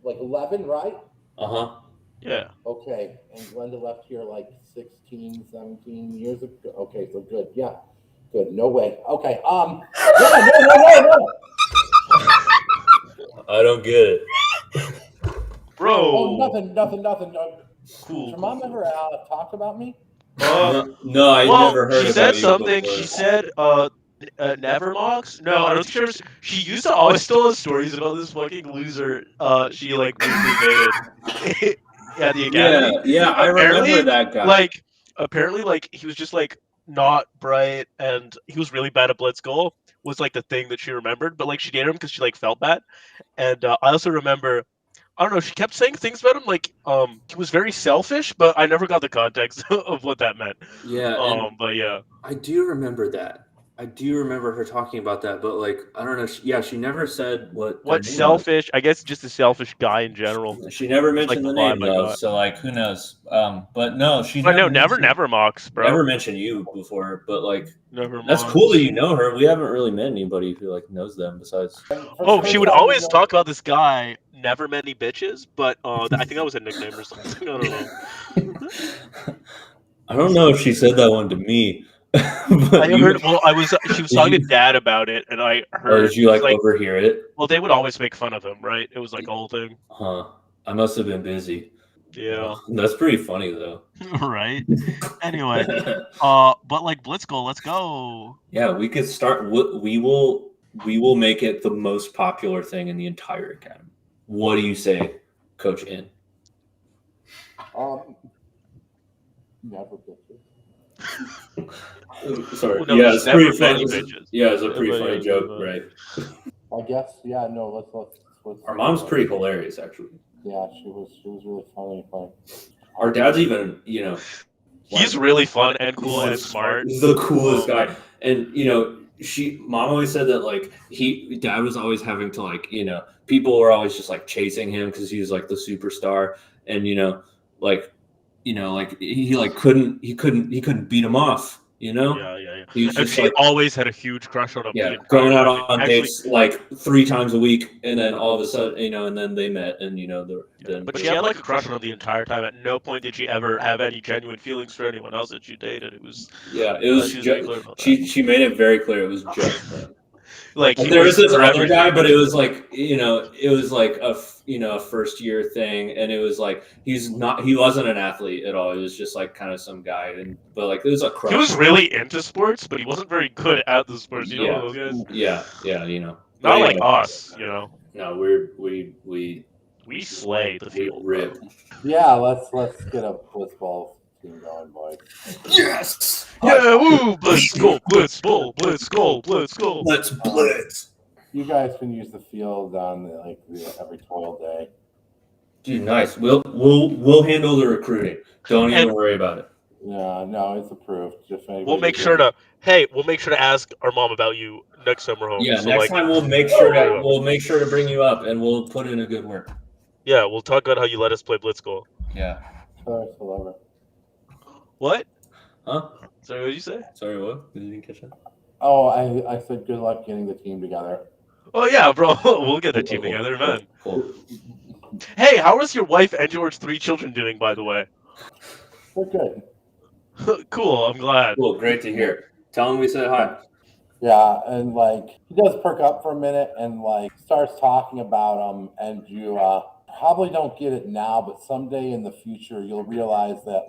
like 11, right? Uh-huh. Yeah. Okay, and Glenda left here like 16, 17 years ago. Okay, so good. Yeah, good. No way. Okay. Yeah, no. I don't get it. Bro. Oh, nothing. Cool. Has your mom ever talked about me? No, I Well, never heard she about said you something. before. She said, never mocks. No, I don't think she ever. She used to always tell us stories about this fucking loser. She like loosely dated at the academy. Yeah, I remember that guy. Apparently, like he was just like not bright, and he was really bad at blitz goal. Was like the thing that she remembered, but like she dated him because she like felt bad. And I also remember, I don't know, she kept saying things about him like he was very selfish, but I never got the context of what that meant. Yeah, and But yeah. I do remember that. I do remember her talking about that, but like I don't know. She never said what their What name was. selfish? I guess just a selfish guy in general. She never It's like mentioned the the name vibe I though, got. so like who knows? But no, she But no, never never mocks, bro. never mentioned you before. But like Never that's mocks. cool that you know her. We haven't really met anybody who like knows them besides. Oh, she would always talk about this guy. Never many bitches, but I think that was a nickname or something. I don't know. I don't know if she said that one to me. But I heard. Well, She was Did talking you- to Dad about it, and I or heard. did you like like, overhear it? well, they would always make fun of him, right? It was like a whole thing. Huh. I must have been busy. Yeah. That's pretty funny though. Right. Anyway, but like Blitzgoal, let's go. Yeah, we could start. We will make it the most popular thing in the entire academy. What do you say, Coach In? Never bitches. Sorry. Well, no, Yeah, there's it's never pretty funny. many bitches. Yeah, it's a pretty But, funny yeah, joke, but- right? I guess, yeah, no, let's Our mom's pretty hilarious, actually. Yeah, she was really funny. Like, Our dad's even, He's really fun and cool and smart. He's the coolest Oh, guy. And mom always said that like dad was always having to like, people were always just like chasing him because he was like the superstar. And like he like couldn't beat him off, Yeah. He was And just she like always had a huge crush on him. the entire going out time. on Actually, dates like 3 times a week, and then all of a sudden, and then they met, and but she had like a crush on him the entire time. At no point did she ever have any genuine feelings for anyone else that she dated. It was it was she was very clear about that. she made it very clear it was just him. Like And he there was this for other everything. guy, but it was like it was like a first year thing, and it was like he wasn't an athlete at all. He was just like kind of some guy, but like it was a crush. He was really into sports, but he wasn't very good at the sports. You know, Yeah. those guys. Yeah, Not But like anyway, us. No, we slay the field. rip. yeah, let's get a blitzball team going, boys. Yes. Yeah, woo! Blitz, goal, blitz, goal, blitz, goal, blitz, goal. Let's blitz. You guys can use the field on every toil day. Dude, nice. We'll handle the recruiting. Don't even worry about it. Yeah, no, it's approved. We'll make sure to ask our mom about you next time we're home. Yeah, So, next time we'll make sure to bring you up, and we'll put in a good word. Yeah, we'll talk about how you let us play blitz goal. Yeah. What? Huh? Sorry, what did you say? Sorry, what? You didn't catch that? Oh, I said good luck getting the team together. Oh yeah, bro. We'll get the team together, man. Cool. Hey, how is your wife and George's 3 children doing, by the way? We're good. Cool, I'm glad. Cool, great to hear. Tell him we said hi. Yeah, and he does perk up for a minute and starts talking about them, and you probably don't get it now, but someday in the future you'll realize that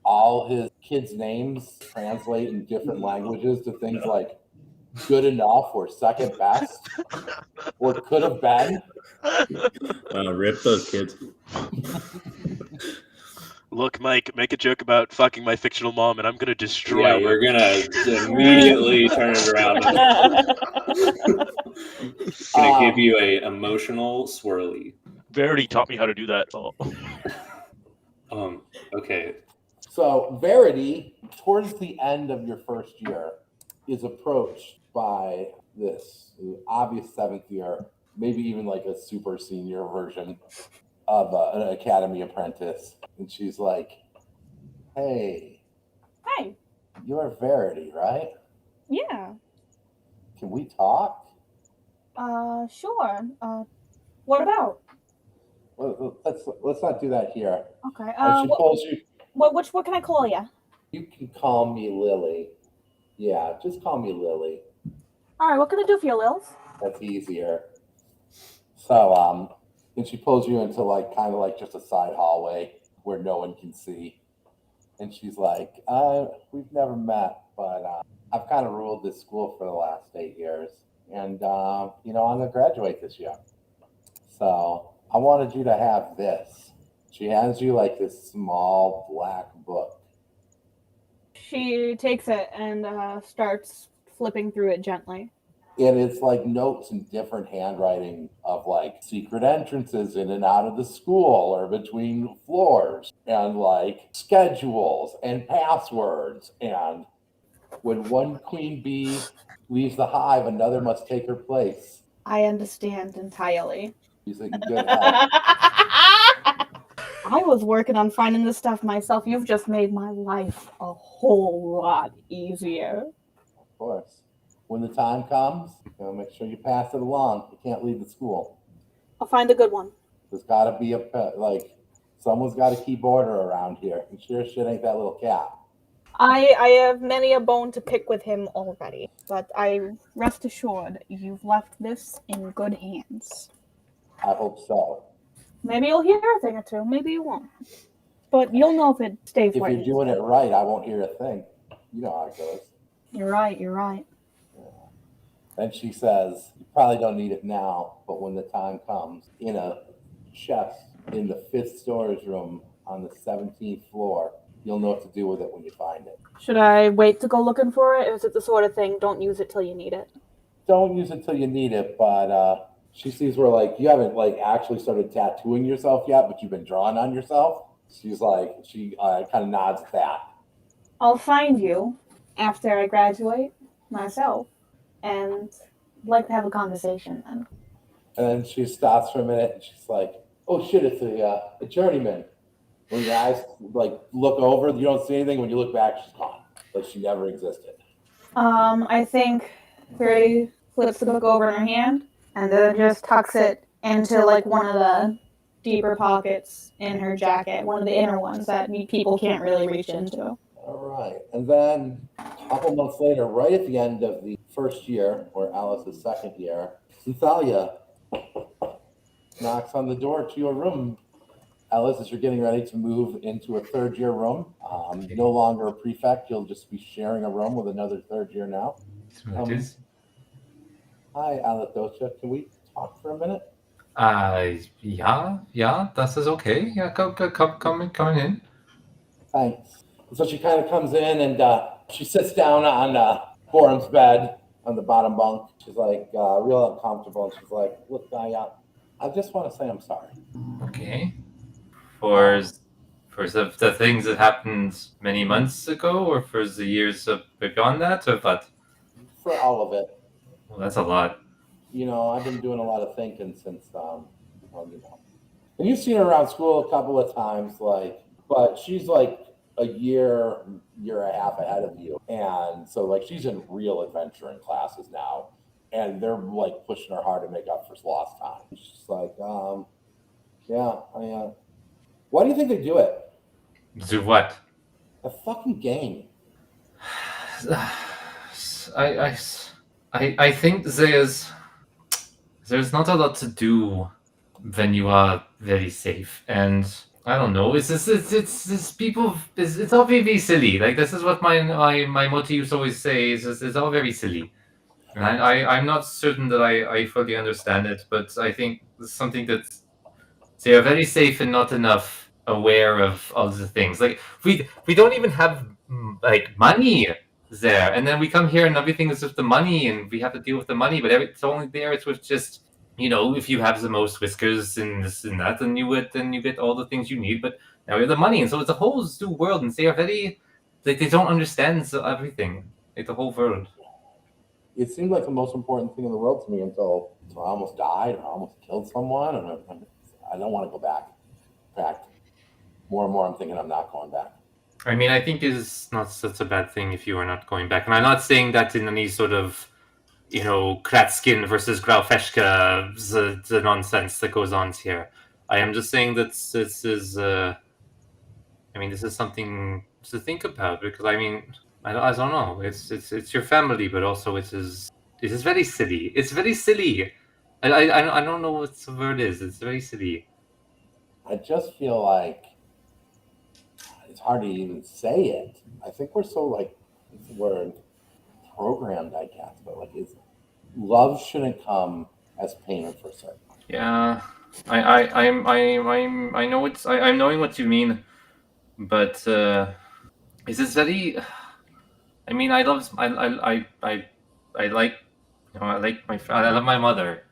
all his kids' names translate in different languages to things like good enough or second best or could have been. Rip those kids. Look, Mike, make a joke about fucking my fictional mom, and I'm gonna destroy Yeah, you. we're gonna immediately turn it around. Gonna give you a emotional swirly. Verity taught me how to do that. Oh. Okay. So Verity, towards the end of your first year, is approached by this obvious 7th year, maybe even a super senior version of an academy apprentice. And she's like, hey, Hey. you're Verity, right? Yeah. Can we talk? Sure. What about? Let's not do that here. Okay. And she pulls you. What can I call you? You can call me Lily. Yeah, just call me Lily. All right. What can I do for you, Lils? That's easier. So, and she pulls you into kind of just a side hallway where no one can see. And she's like, we've never met, but I've kind of ruled this school for the last 8 years. And, I'm going to graduate this year. So I wanted you to have this. She hands you like this small black book. She takes it and starts flipping through it gently. And it's like notes in different handwriting of like secret entrances in and out of the school or between floors, and like schedules and passwords. And when one queen bee leaves the hive, another must take her place. I understand entirely. She's in good health. I was working on finding this stuff myself. You've just made my life a whole lot easier. Of course. When the time comes, make sure you pass it along. You can't leave the school. I'll find a good one. There's got to be someone's got to keep order around here. And sure shit ain't that little cat. I have many a bone to pick with him already, but I rest assured you've left this in good hands. I hope so. Maybe you'll hear a thing or two, maybe you won't. But you'll know if it stays If where you're doing it right, I won't hear a thing. You know how it goes. You're right. Then she says, you probably don't need it now, but when the time comes, in a chest in the 5th storage room on the 17th floor, you'll know what to do with it when you find it. Should I wait to go looking for it? Or is it the sort of thing, don't use it till you need it? Don't use it till you need it, but she sees where like you haven't like actually started tattooing yourself yet, but you've been drawing on yourself. She's like, she kind of nods at that. I'll find you after I graduate myself, and I'd like to have a conversation then. And then she stops for a minute and she's like, oh shit, it's a journeyman. When your eyes like look over, you don't see anything. When you look back, she's gone. Like she never existed. I think Verity flips the book over in her hand and then just tucks it into like one of the deeper pockets in her jacket, one of the inner ones that people can't really reach into. All right. And then a couple months later, right at the end of the first year, or Alice's second year, Cynthalia knocks on the door to your room. Alice, as you're getting ready to move into a 3rd year room, no longer a prefect, you'll just be sharing a room with another 3rd year now. Hi, Aladosha. Can we talk for a minute? Yeah, das ist okay. Yeah, come in. Thanks. So she kind of comes in and she sits down on Gorham's bed on the bottom bunk. She's like real uncomfortable. And she's like, look, I just want to say I'm sorry. Okay. For the things that happened many months ago, or for the years beyond that, or what? For all of it. Well, that's a lot. I've been doing a lot of thinking since, And you've seen her around school a couple of times, but she's like a year and a half ahead of you. And so like she's in real adventuring classes now. And they're like pushing her hard to make up for lost time. She's like, why do you think they do it? Do what? A fucking game. I think there's not a lot to do when you are very safe, and I don't know. It's people. It's all very silly. Like this is what my motto used to always say. It's all very silly. And I'm not certain that I fully understand it, but I think it's something that they are very safe and not enough aware of all the things. Like we don't even have like money there, and then we come here and everything is with the money, and we have to deal with the money. But it's only there. It's with just if you have the most whiskers and this and that, then you get all the things you need. But now we have the money, and so it's a whole new world, and they are very they don't understand everything, like the whole world. It seemed like the most important thing in the world to me until I almost died or I almost killed someone, and I don't want to go back. In fact, more and more I'm thinking I'm not going back. I mean, I think it's not such a bad thing if you are not going back. And I'm not saying that in any sort of, Kratskin versus Graufeschka, the nonsense that goes on here. I am just saying that this is, this is something to think about, because, I don't know. It's your family, but also it is very silly. It's very silly. I don't know what the word is. It's very silly. I just feel like it's hard to even say it. I think we're so like we're programmed, I guess, but like it's love shouldn't come as payment for service. Yeah, I know I'm knowing what you mean, but is this very? I mean, I like, I like I love my mother,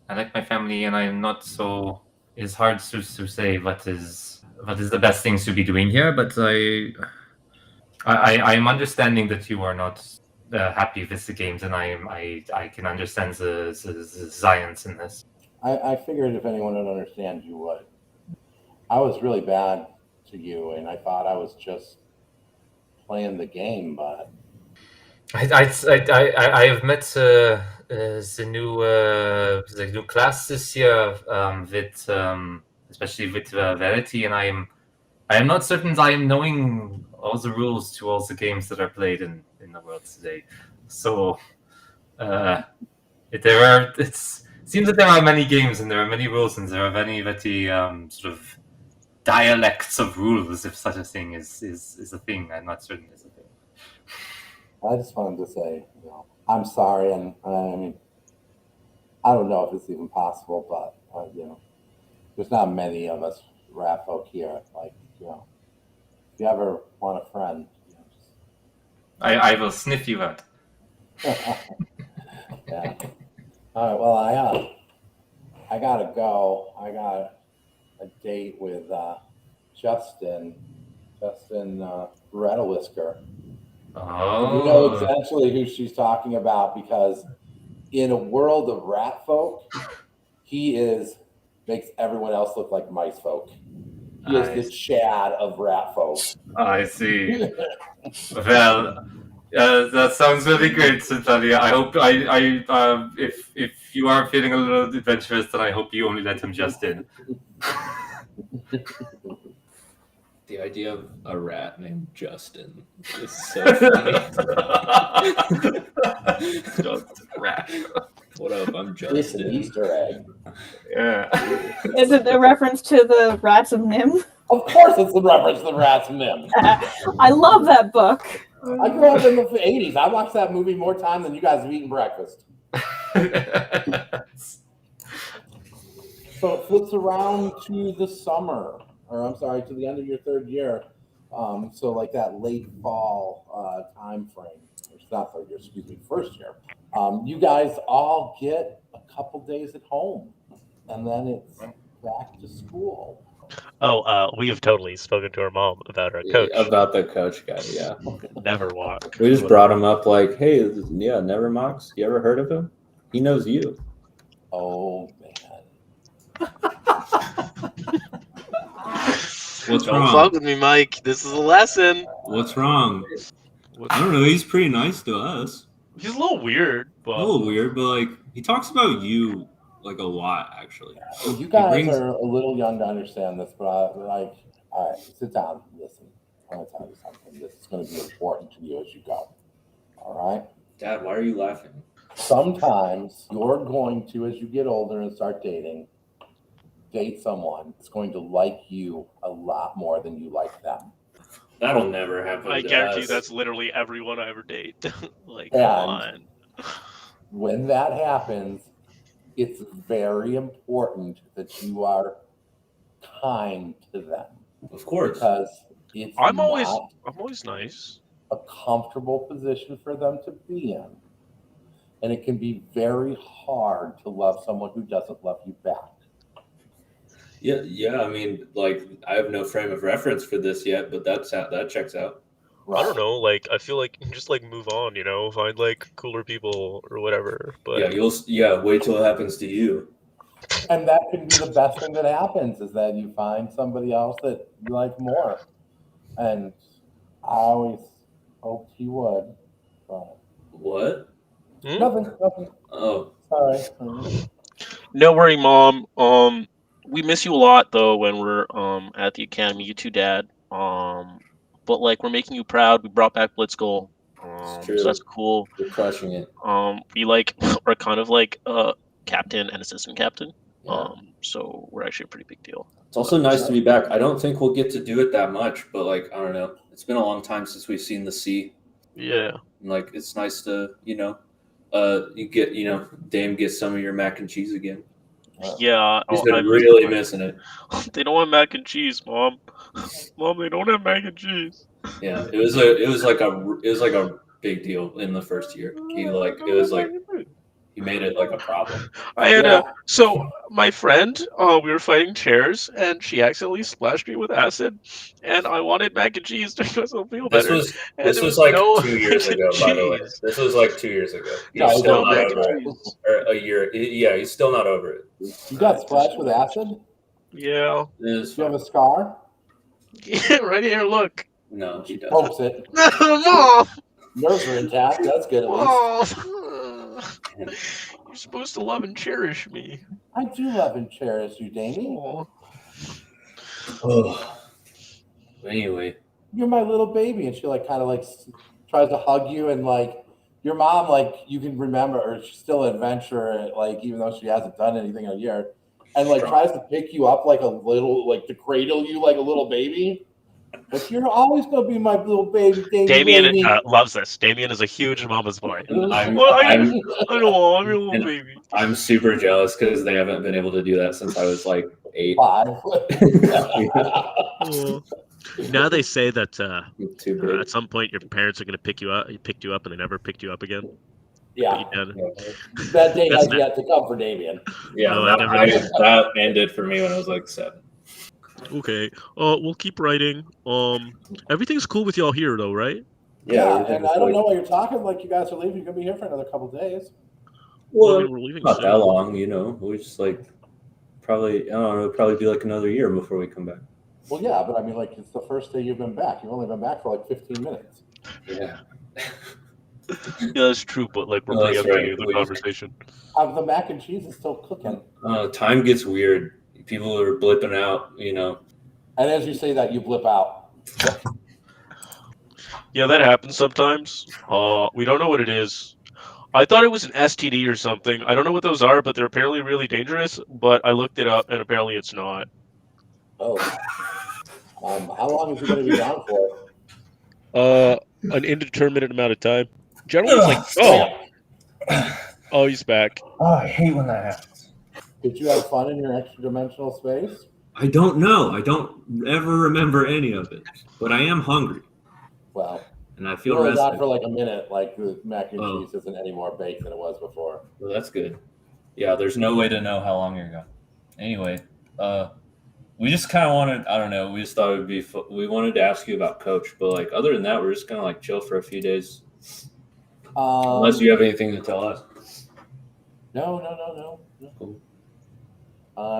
I like my family, and I'm not so. It's hard to say what is the best things to be doing here, but I'm understanding that you are not happy with the games, and I can understand the science in this. I figured if anyone would understand, you would. I was really bad to you, and I thought I was just playing the game, but I have met the new class this year with especially with Verity, and I am not certain I am knowing all the rules to all the games that are played in the world today. So it seems that there are many games and there are many rules and there are many sort of dialects of rules, if such a thing is a thing. I'm not certain is a thing. I just wanted to say, I'm sorry, and I mean, I don't know if it's even possible, but there's not many of us rat folk here. Like, if you ever want a friend, I will sniff you out. yeah. All right. Well, I gotta go. I got a date with Justin Red Whisker. And you know exactly who she's talking about because in a world of rat folk, he makes everyone else look like mice folk. He is the Chad of rat folk. I see. Well, that sounds really great, Natalia. I hope if you are feeling a little adventurous, then I hope you only let him just in. The idea of a rat named Justin is so funny. Just rat. What up? I'm It's an Justin. Easter egg. Yeah. Is it a reference to the Rats of Nim? Of course, it's a reference to the Rats of Nim. I love that book. I grew up in the 80s. I watched that movie more time than you guys have eaten breakfast. So it flips around to the summer, or I'm sorry, to the end of your third year. So like that late fall time frame. It's not third year, excuse me, first year. You guys all get a couple days at home, and then it's back to school. Oh, we have totally spoken to our mom about our coach. About the coach guy, yeah. Never walk. We just brought him up like, hey, yeah, Never Mox. You ever heard of him? He knows you. Oh man. What's Don't wrong? fuck with me, Mike. This is a lesson. What's wrong? I don't know. He's pretty nice to us. He's a little weird, but A little weird, but like he talks about you like a lot, actually. Well, you guys are a little young to understand this, but all right, sit down, listen. I'm gonna tell you something. This is gonna be important to you as you go. All right? Dad, why are you laughing? Sometimes you're going to, as you get older and start dating, date someone that's going to like you a lot more than you like them. That'll never happen. I to guarantee us. that's literally everyone I ever date. Like, And come on. when that happens, it's very important that you are kind to them. Of course. Because it's I'm not always nice. a comfortable position for them to be in. And it can be very hard to love someone who doesn't love you back. Yeah. I mean, like, I have no frame of reference for this yet, but that checks out. I don't know. Like, I feel like you can just like move on. Find like cooler people or whatever. But Wait till it happens to you. And that can be the best thing that happens is that you find somebody else that you like more. And I always hoped he would. But What? nothing. Oh, Sorry. no worry, Mom. We miss you a lot though when we're at the academy. You too, Dad. But like we're making you proud. We brought back Blitzgoal. It's true. So that's cool. You're crushing it. We like are kind of like captain and assistant captain. Yeah. So we're actually a pretty big deal. It's also nice to be back. I don't think we'll get to do it that much, but like I don't know. It's been a long time since we've seen the sea. Yeah. And, like it's nice to you get Dame gets some of your mac and cheese again. Yeah. He's Oh, been really missing it. they don't have mac and cheese, Mom. Mom, they don't have mac and cheese. Yeah, it was like a big deal in the first year. He made it like a problem. I had so my friend, we were fighting chairs, and she accidentally splashed me with acid, and I wanted mac and cheese to make myself feel This better. was and this there was like no 2 years mac and ago, by the way. cheese. This was like 2 years ago. No, He's still No not mac over and it. cheese. Or a year. Yeah, he's still not over it. You got splashed with acid? Yeah. It's Do you have a scar? Yeah, right here. Look. No, he doesn't. Pokes it. Mom. Nerves are intact. That's good at least. Mom. You're supposed to love and cherish me. I do love and cherish you, Damie. Aw. Oh. Anyway, You're my little baby, and she like kind of like tries to hug you, and like your mom, like you can remember, or she's still an adventurer, like even though she hasn't done anything in a year, and like tries to pick you up like a little, like to cradle you like a little baby. But you're always gonna be my little baby, Damien loves this. Damien is a huge mama's boy. I know, I'm your little baby. I'm super jealous because they haven't been able to do that since I was like 8. 5. Now they say that Too big. at some point your parents are going to pick you up. Picked you up, and they never picked you up again. Yeah, You did. that day That's has yet to come for Damien. Yeah, No, that ended for me when I was like 7. Okay. We'll keep writing. Everything's cool with y'all here, though, right? Yeah, and I don't know why you're talking like you guys are leaving. You're gonna be here for another couple days. Well, I mean, we're leaving Not soon. that long, We just like probably I don't know. It'll probably be like another year before we come back. Well, yeah, but I mean, like it's the first day you've been back. You've only been back for like 15 minutes. Yeah. Yeah, that's true, but like we're No, that's preempting right. the conversation. The mac and cheese is still cooking. Time gets weird. People are blipping out, And as you say that, you blip out. Yeah, that happens sometimes. We don't know what it is. I thought it was an STD or something. I don't know what those are, but they're apparently really dangerous. But I looked it up, and apparently it's not. Oh. How long is he going to be gone for? An indeterminate amount of time. Generally, it's like, oh, he's back. Oh, I hate when that happens. Did you have fun in your extra dimensional space? I don't know. I don't ever remember any of it, but I am hungry Well, and I you feel only rested. got for like a minute. Like the mac and cheese isn't any more baked than it was before. Well, that's good. Yeah, there's no way to know how long you're gone. Anyway, we just kind of wanted, I don't know, we just thought it would be, we wanted to ask you about Coach, but like other than that, we're just going to like chill for a few days. Unless you have anything to tell us. No. Cool.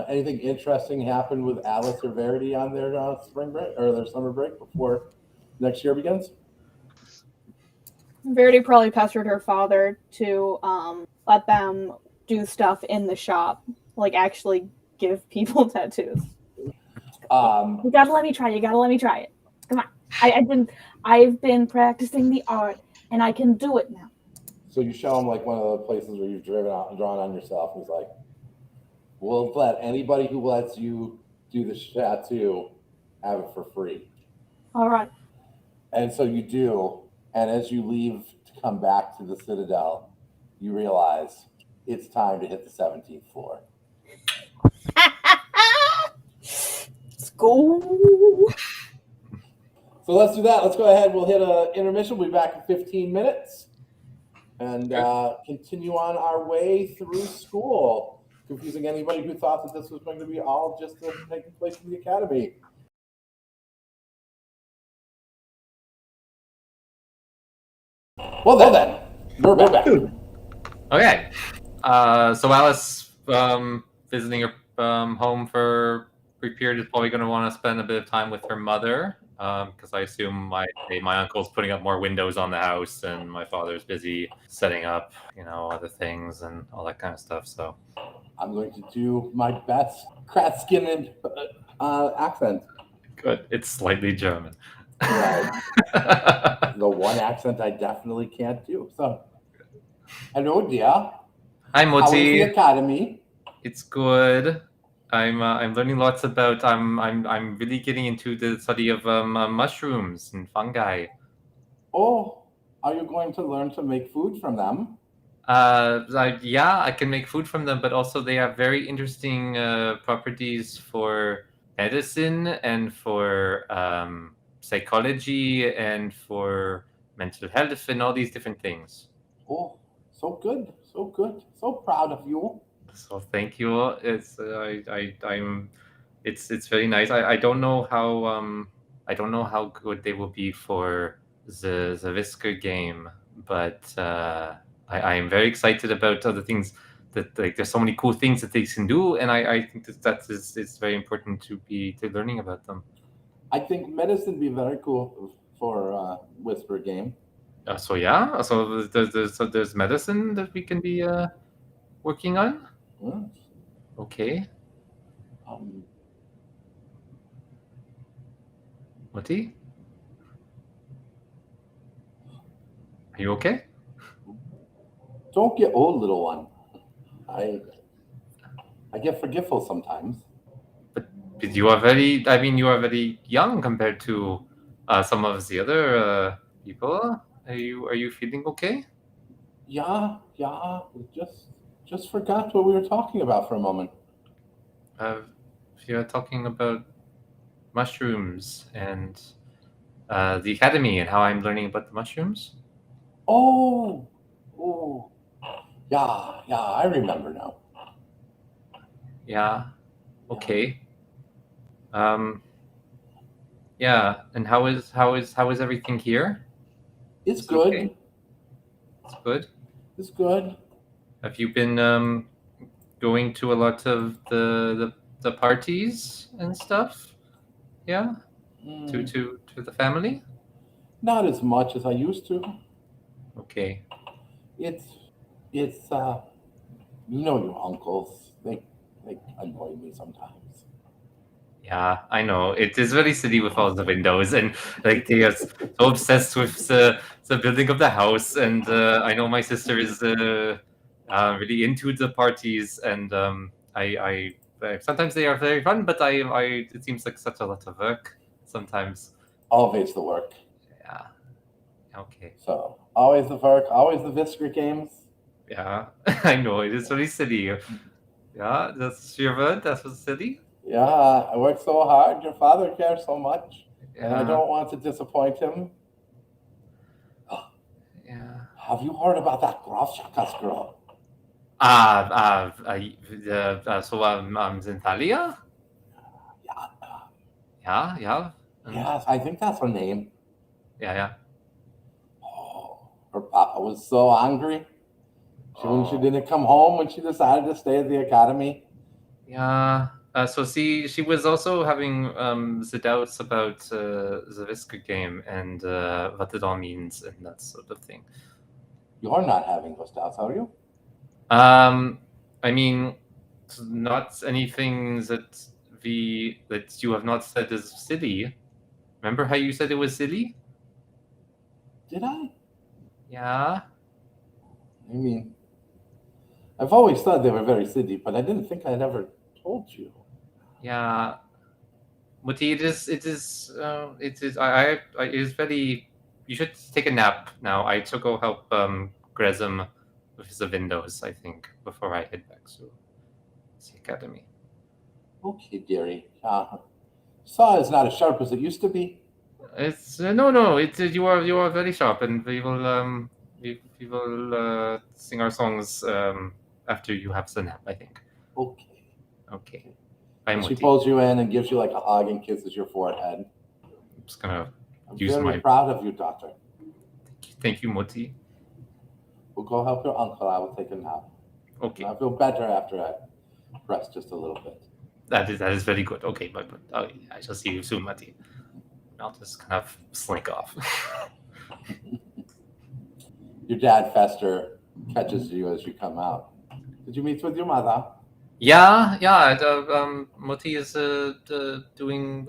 Anything interesting happened with Alice or Verity on their spring break or their summer break before next year begins? Verity probably pestered her father to let them do stuff in the shop, like actually give people tattoos. You gotta let me try. You gotta let me try it. Come on. I've been practicing the art, and I can do it now. So you show him like one of the places where you've driven out and drawn on yourself. He's like, "We'll let anybody who lets you do the tattoo have it for free." All right. And so you do. And as you leave to come back to the Citadel, you realize it's time to hit the 17th floor. Let's go. So let's do that. Let's go ahead. We'll hit an intermission. We'll be back in 15 minutes and continue on our way through school, confusing anybody who thought that this was going to be all just taking place in the academy. Well then, we're back. Okay. So Alice, visiting her home for a brief period, is probably going to want to spend a bit of time with her mother, because I assume my uncle's putting up more windows on the house, and my father's busy setting up, other things and all that kind of stuff. So I'm going to do my best Kratzkin accent. good. It's slightly German. Right. The one accent I definitely can't do. So, hello, dear. Hi, How is the Moti. academy? It's good. I'm learning lots about. I'm really getting into the study of mushrooms and fungi. Oh, are you going to learn to make food from them? Yeah, I can make food from them, but also they have very interesting properties for medicine and for psychology and for mental health and all these different things. Oh, so good, so good. So proud of you. So thank you. I'm it's very nice. I don't know how good they will be for the Whisker game, but I am very excited about other things that like there's so many cool things that they can do, and I think that is it's very important to be learning about them. I think medicine would be very cool for Whisper game. So there's medicine that we can be working on. Hmm. Okay, Um, Mati, are you okay? don't get old, little one. I get forgetful sometimes. But you are very, I mean, you are very young compared to some of the other people. Are you feeling okay? Yeah. Just forgot what we were talking about for a moment. You are talking about mushrooms and the academy and how I'm learning about the mushrooms. Oh, yeah, I remember now. Yeah. Okay. Yeah. And how is everything here? It's It's good. okay. It's good. It's good. Have you been going to a lot of the parties and stuff? Yeah. Mm, To the family. not as much as I used to. Okay. It's your uncles. They annoy me sometimes. Yeah, I know. It is very silly with all the windows and like they are so obsessed with the building of the house. And I know my sister is really into the parties, and sometimes they are very fun, but I it seems like such a lot of work sometimes. Always the work. Yeah. Okay. So always the work. Always the Whisker games. Yeah, I know it is very silly. Yeah, that's your word. That was silly. Yeah, I work so hard. Your father cares so much, and I Yeah. don't want to disappoint him. Yeah. Have you heard about that Grafschakas girl? So Zintalia? Yeah, Yeah. yes, I think that's her name. Yeah. Oh, her papa was so angry. When she Oh. didn't come home when she decided to stay at the academy. Yeah. So she was also having the doubts about the Whisker game and what it all means and that sort of thing. You're not having those doubts, are you? I mean, not anything that you have not said is silly. Remember how you said it was silly? Did I? Yeah. I mean, I've always thought they were very silly, but I didn't think I'd ever told you. Yeah. But it is very. You should take a nap now. I to go help Grezum with the windows. I think before I head back to the academy. Okay, dearie. Saw is not as sharp as it used to be. It's no. It's you are very sharp, and we will sing our songs after you have the nap. I think. Okay. Okay. Bye, And she Moti. pulls you in and gives you like a hug and kisses your forehead. I'm just gonna I'm use very my. proud of you, doctor. Thank you, Moti. We'll go help your uncle. I will take a nap. Okay. I feel better after I rest just a little bit. That is very good. Okay, but I shall see you soon, Mati. I'll just kind of slink off. Your dad, Fester, catches you as you come out. Did you meet with your mother? Yeah. Moti is doing.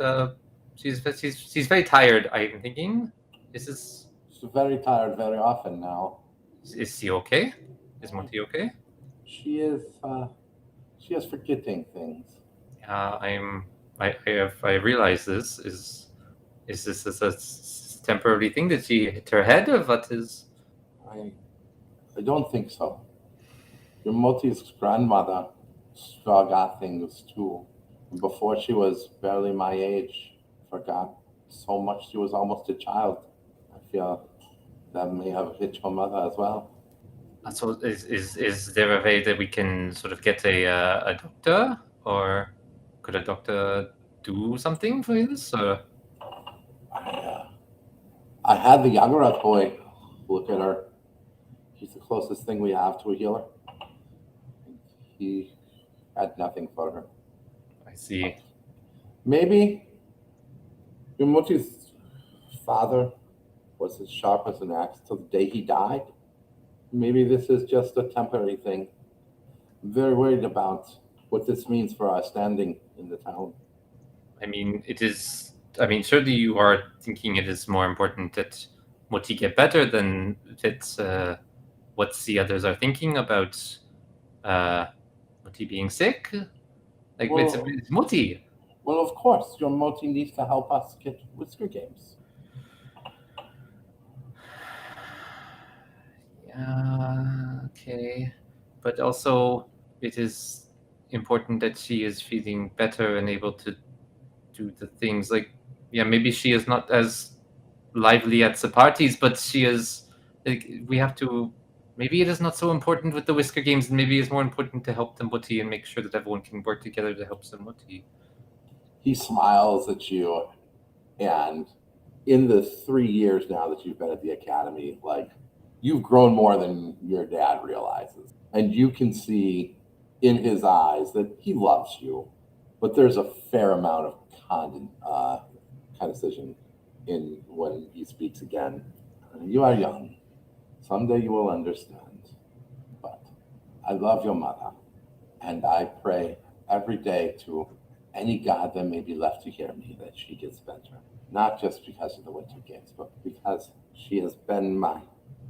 She's very tired. I'm thinking. She's very tired very often now. Is she okay? Is Moti okay? She is forgetting things. I realize this is this a temporary thing? Did she hit her head, or what is? I don't think so. Your Moti's grandmother forgot things too. Before she was barely my age, forgot so much she was almost a child. I feel that may have hit your mother as well. So is there a way that we can sort of get a doctor, or could a doctor do something for this? Or? I had the Yagurath boy look at her. He's the closest thing we have to a healer. He had nothing for her. I see. Maybe Yumuti's father was as sharp as an axe till the day he died. Maybe this is just a temporary thing. I'm very worried about what this means for our standing in the town. I mean, it is. I mean, surely you are thinking it is more important that Moti get better than that what the others are thinking about Moti being sick. Like, it's Moti. Well, of course, your Moti needs to help us get Whisker Games. Yeah, okay. But also, it is important that she is feeling better and able to do the things. Like, yeah, maybe she is not as lively at the parties, but she is. Like, we have to. Maybe it is not so important with the Whisker Games, and maybe it's more important to help the Mutti and make sure that everyone can work together to help the Mutti. He smiles at you, and in the 3 years now that you've been at the academy, like, you've grown more than your dad realizes. And you can see in his eyes that he loves you, but there's a fair amount of condescension in when he speaks again. You are young. Someday you will understand. But I love your mother, and I pray every day to any god that may be left to hear me that she gets better. Not just because of the Winter Games, but because she has been my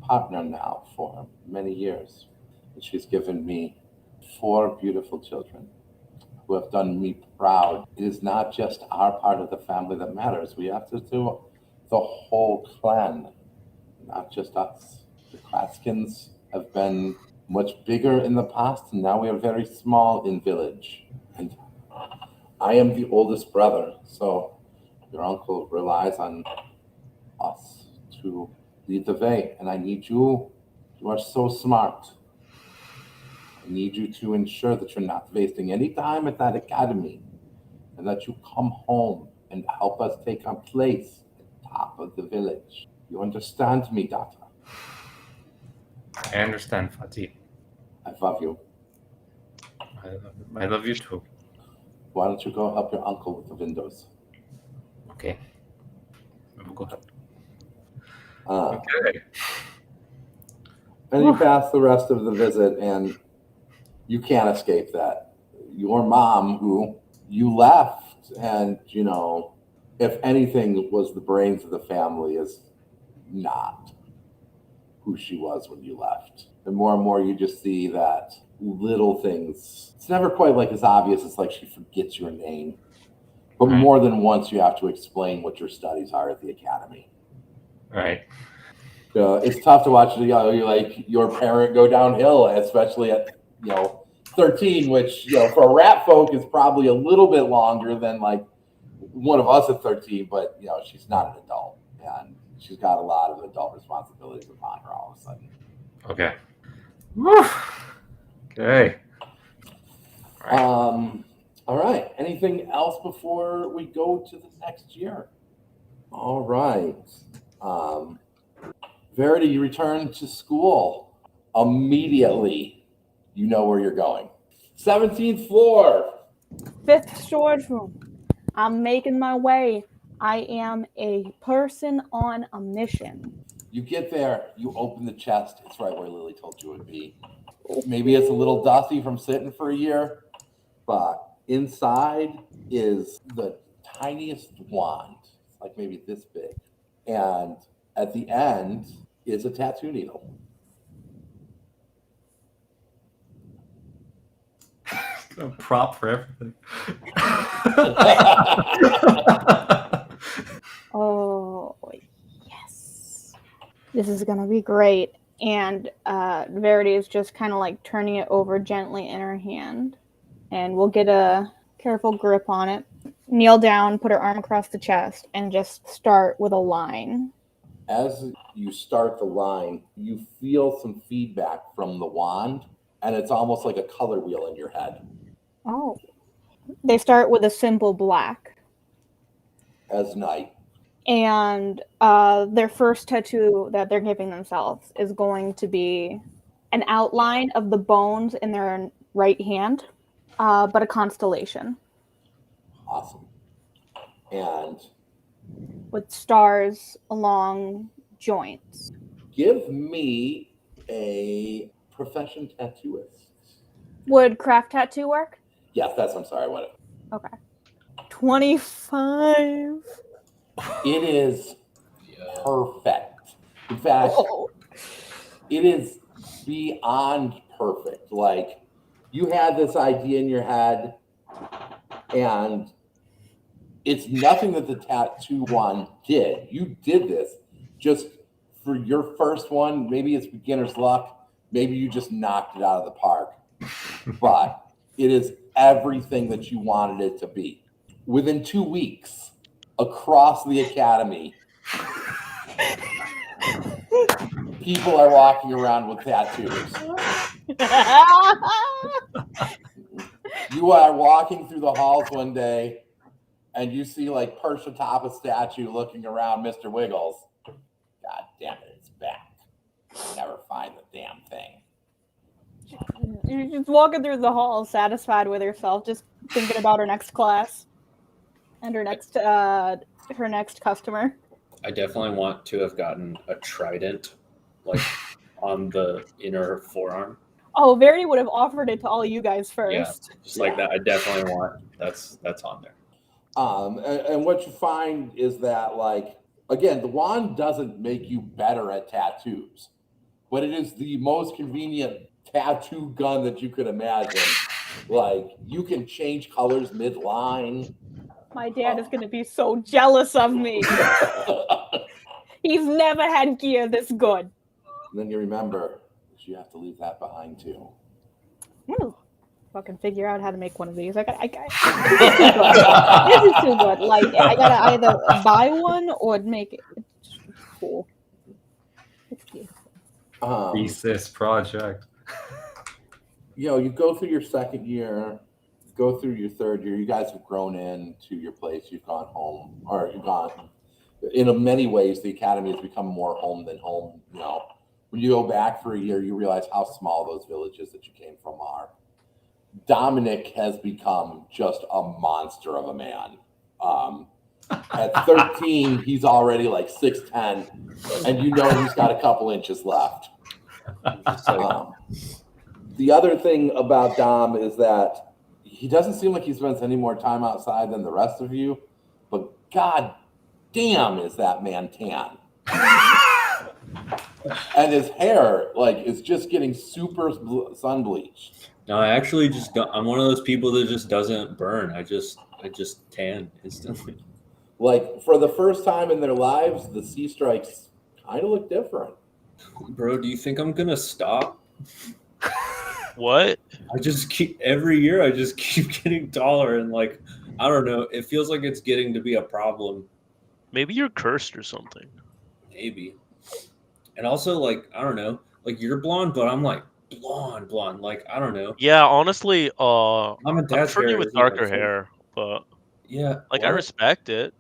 partner now for many years. And she's given me 4 beautiful children who have done me proud. It is not just our part of the family that matters. We have to do the whole clan, not just us. The Kratskins have been much bigger in the past, and now we are very small in village. And I am the oldest brother, so your uncle relies on us to lead the way, and I need you. You are so smart. I need you to ensure that you're not wasting any time at that academy, and that you come home and help us take our place at the top of the village. You understand me, daughter? I understand, Fatih. I love you. I love you too. Why don't you go help your uncle with the windows? Okay. We'll go help. Okay. And you pass the rest of the visit, and you can't escape that. Your mom, who you left, and, you know, if anything was the brains of the family, is not who she was when you left. And more you just see that little things. It's never quite like as obvious as like she forgets your name. But Right. more than once you have to explain what your studies are at the academy. Right. It's tough to watch like your parent go downhill, especially at 13, which for a rat folk is probably a little bit longer than like one of us at 13. But she's not an adult, and she's got a lot of adult responsibilities upon her all of a sudden. Okay. Woo. Okay. All right. Anything else before we go to the next year? All right. Verity, you return to school immediately. You know where you're going. 17th floor. 5th storage room. I'm making my way. I am a person on a mission. You get there, you open the chest. It's right where Lily told you it would be. Maybe it's a little dusty from sitting for a year, but inside is the tiniest wand. It's like maybe this big. And at the end is a tattoo needle. A prop for everything. Oh, yes. This is going to be great. And Verity is just kind of like turning it over gently in her hand. And we'll get a careful grip on it. Kneel down, put her arm across the chest, and just start with a line. As you start the line, you feel some feedback from the wand, and it's almost like a color wheel in your head. Oh. They start with a simple black. As night. And their first tattoo that they're giving themselves is going to be an outline of the bones in their right hand, but a constellation. Awesome. And with stars along joints. give me a profession tattooist. Would craft tattoo work? Yes, I'm sorry, what? Okay. 25. It is perfect. In fact, it is beyond perfect. Like, you had this idea in your head, and it's nothing that the tattoo one did. You did this just for your first one. Maybe it's beginner's luck. Maybe you just knocked it out of the park. But it is everything that you wanted it to be. Within 2 weeks, across the academy, people are walking around with tattoos. You are walking through the halls one day, and you see, like, perched atop a statue looking around Mr. Wiggles. God damn it, it's back. Never find the damn thing. You're just walking through the hall, satisfied with herself, just thinking about her next class and her next customer. I definitely want to have gotten a trident, like on the inner forearm. Oh, Verity would have offered it to all you guys first. Yeah, just like that. I definitely want that's on there. And what you find is that, like, again, the wand doesn't make you better at tattoos, but it is the most convenient tattoo gun that you could imagine. Like, you can change colors mid-line. My dad is going to be so jealous of me. He's never had gear this good. And then you remember that you have to leave that behind too. I'm gonna fucking figure out how to make one of these. This is too good. Like, I gotta either buy one or make it. It's cool. It's beautiful. Thesis project. You know, you go through your second year, go through your third year. You guys have grown into your place. You've gone home, or you've gone. In many ways, the academy has become more home than home. You know, when you go back for a year, you realize how small those villages that you came from are. Dominic has become just a monster of a man. At 13, he's already like 6'10", and you know he's got a couple inches left. The other thing about Dom is that he doesn't seem like he spends any more time outside than the rest of you, but god damn is that man tan. And his hair, like, is just getting super sun bleached. No, I actually just don't. I'm one of those people that just doesn't burn. I just tan instantly. Like, for the first time in their lives, the sea strikes kind of look different. Bro, do you think I'm gonna stop? What? I just keep every year. I just keep getting taller, and like, I don't know. It feels like it's getting to be a problem. Maybe you're cursed or something. Maybe. And also, like, I don't know. Like, you're blonde, but I'm like blonde. Like, I don't know. Yeah, honestly, I'm pretty with darker hair, but yeah, like, I respect it.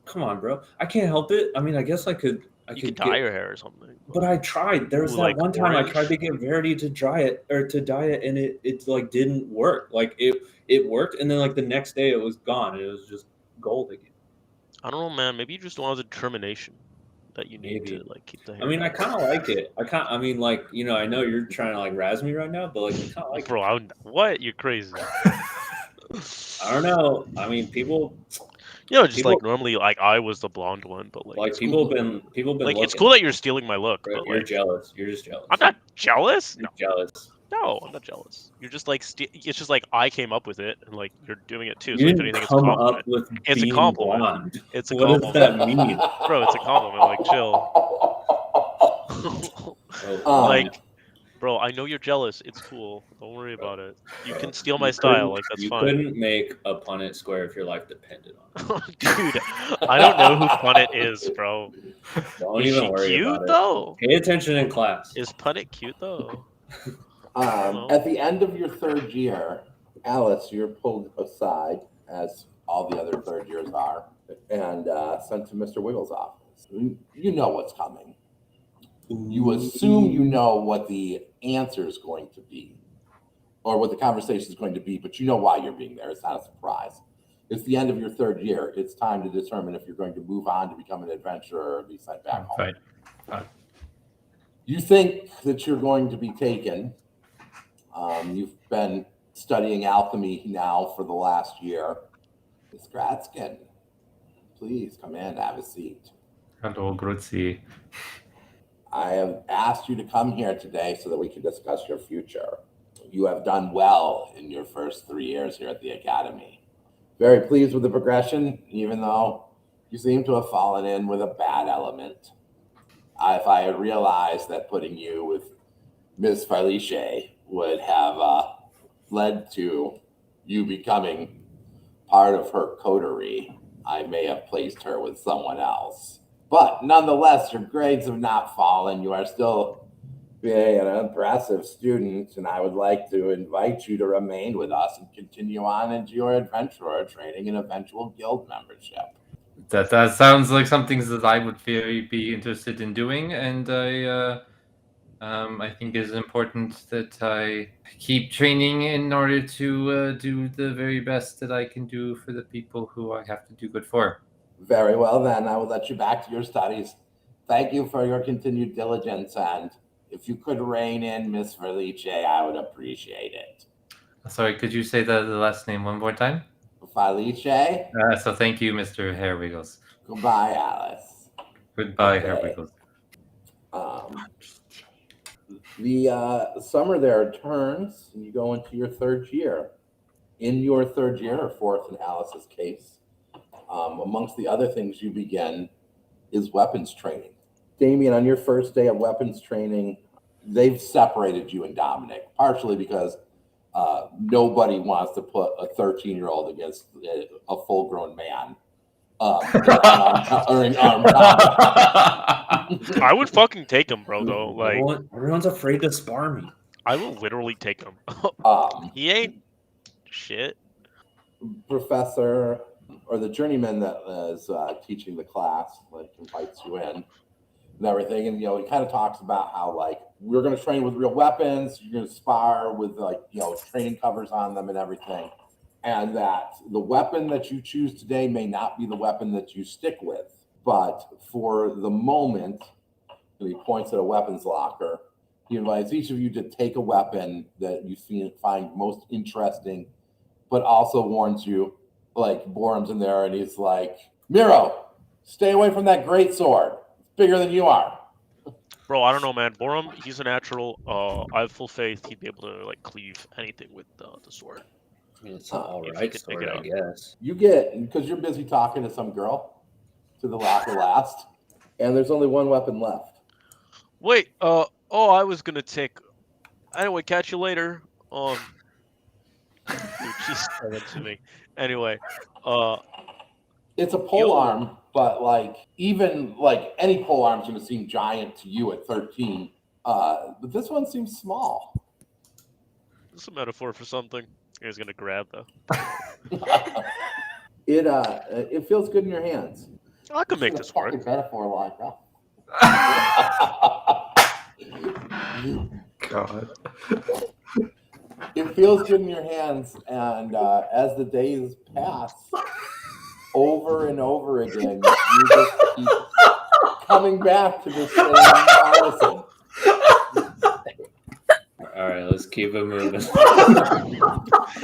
Come on, bro. I can't help it. I mean, I guess I could. You could dye your hair or something. But I tried. There was that like one time orange. I tried to get Verity to dye it, and it like didn't work. Like it worked, and then like the next day it was gone. It was just gold again. I don't know, man. Maybe you just don't have the determination that you need to like keep the hair. I mean, I kind of like it. I mean, like, you know, I know you're trying to like razz me right now, but like, I kind of like bro. What? You're crazy. I don't know. I mean, people. You know, just like normally, like I was the blonde one, but like people have been like, it's looking. cool that you're stealing my look. Bro, But you're like, jealous. You're just jealous. I'm not jealous. You're jealous. No, I'm not jealous. You're just like it's just like I came up with it, and like you're doing it too. You So if didn't anything, it's a come compliment. up with It's a being compliment. blonde. It's a What does compliment, that mean? bro. It's a compliment. Like chill. Oh, Like, bro, I know you're jealous. It's cool. Don't worry about it. You can steal my you style. couldn't- Like that's you fine. couldn't make a Punnett square if your life depended on it. Dude, I don't know who Punnett is, bro. Don't Is even she worry cute about it. though? Pay attention in class. Is Punnett cute though? At the end of your third year, Alice, you're pulled aside, as all the other third years are, and sent to Mr. Wiggles' office. You know what's coming. You assume you know what the answer is going to be, or what the conversation is going to be, but you know why you're being there. It's not a surprise. It's the end of your third year. It's time to determine if you're going to move on to become an adventurer or be sent back home. Right. You think that you're going to be taken. You've been studying alchemy now for the last year. Miss Gratskin, please come in, have a seat. Hello, Grutzi. I have asked you to come here today so that we can discuss your future. You have done well in your first 3 years here at the Academy. Very pleased with the progression, even though you seem to have fallen in with a bad element. If I had realized that putting you with Miss Farliche would have led to you becoming part of her coterie, I may have placed her with someone else. But nonetheless, your grades have not fallen. You are still being an impressive student, and I would like to invite you to remain with us and continue on into your adventurer training and eventual guild membership. That sounds like something that I would be interested in doing, and I think it's important that I keep training in order to do the very best that I can do for the people who I have to do good for. Very well, then. I will let you back to your studies. Thank you for your continued diligence, and if you could rein in Miss Verlice, I would appreciate it. Sorry, could you say the last name one more time? Felice? So thank you, Mr. Hair Wiggles. Goodbye, Alice. Goodbye, Okay. Hair Wiggles. The summer there turns, and you go into your third year. In your third year, or fourth in Alice's case, amongst the other things you begin is weapons training. Damien, on your first day of weapons training, they've separated you and Dominic, partially because nobody wants to put a 13-year-old against a full-grown man in armed combat. I would fucking take him, bro. Though, like, Everyone's afraid to spar me. I will literally take him. He ain't shit. Professor, or the journeyman that is teaching the class, like, invites you in and everything, and he kind of talks about how, like, we're going to train with real weapons, you're going to spar with, like, training covers on them and everything, and that the weapon that you choose today may not be the weapon that you stick with, but for the moment, and he points at a weapons locker, he invites each of you to take a weapon that you find most interesting, but also warns you, like, Borum's in there, and he's like, Miro, stay away from that great sword. It's bigger than you are. Bro, I don't know, man. Borum, he's a natural. I have full faith he'd be able to, like, cleave anything with the sword. I mean, it's an all if you right could pick sword, it I up. guess. You get, because you're busy talking to some girl, to the locker last, and there's only one weapon left. Wait, I was gonna take. Anyway, catch you later. Dude, she's saying to me. Anyway, It's a pole arm, but, like, even, like, any pole arm's going to seem giant to you at 13. But this one seems small. this is a metaphor for something. He's gonna grab though. It feels good in your hands. I could make this work. Metaphor like that. God. It feels good in your hands, and as the days pass, over and over again, you just keep coming back to the same artisan. All right, let's keep it moving.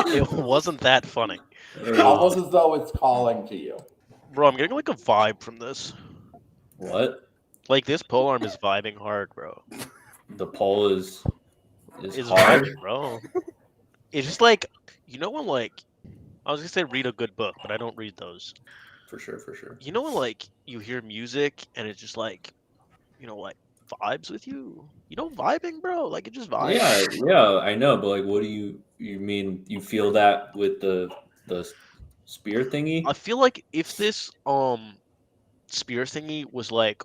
It wasn't that funny. Almost as though it's calling to you. Bro, I'm getting like a vibe from this. What? Like this polearm is vibing hard, bro. The pole is is It's hard. vibing, bro. It's just like when I was gonna say read a good book, but I don't read those. For sure, for sure. You know when like you hear music and it's just like like vibes with you. Vibing, bro. Like it just vibes. Yeah, I know, but like, what do you mean? You feel that with the spear thingy? I feel like if this spear thingy was like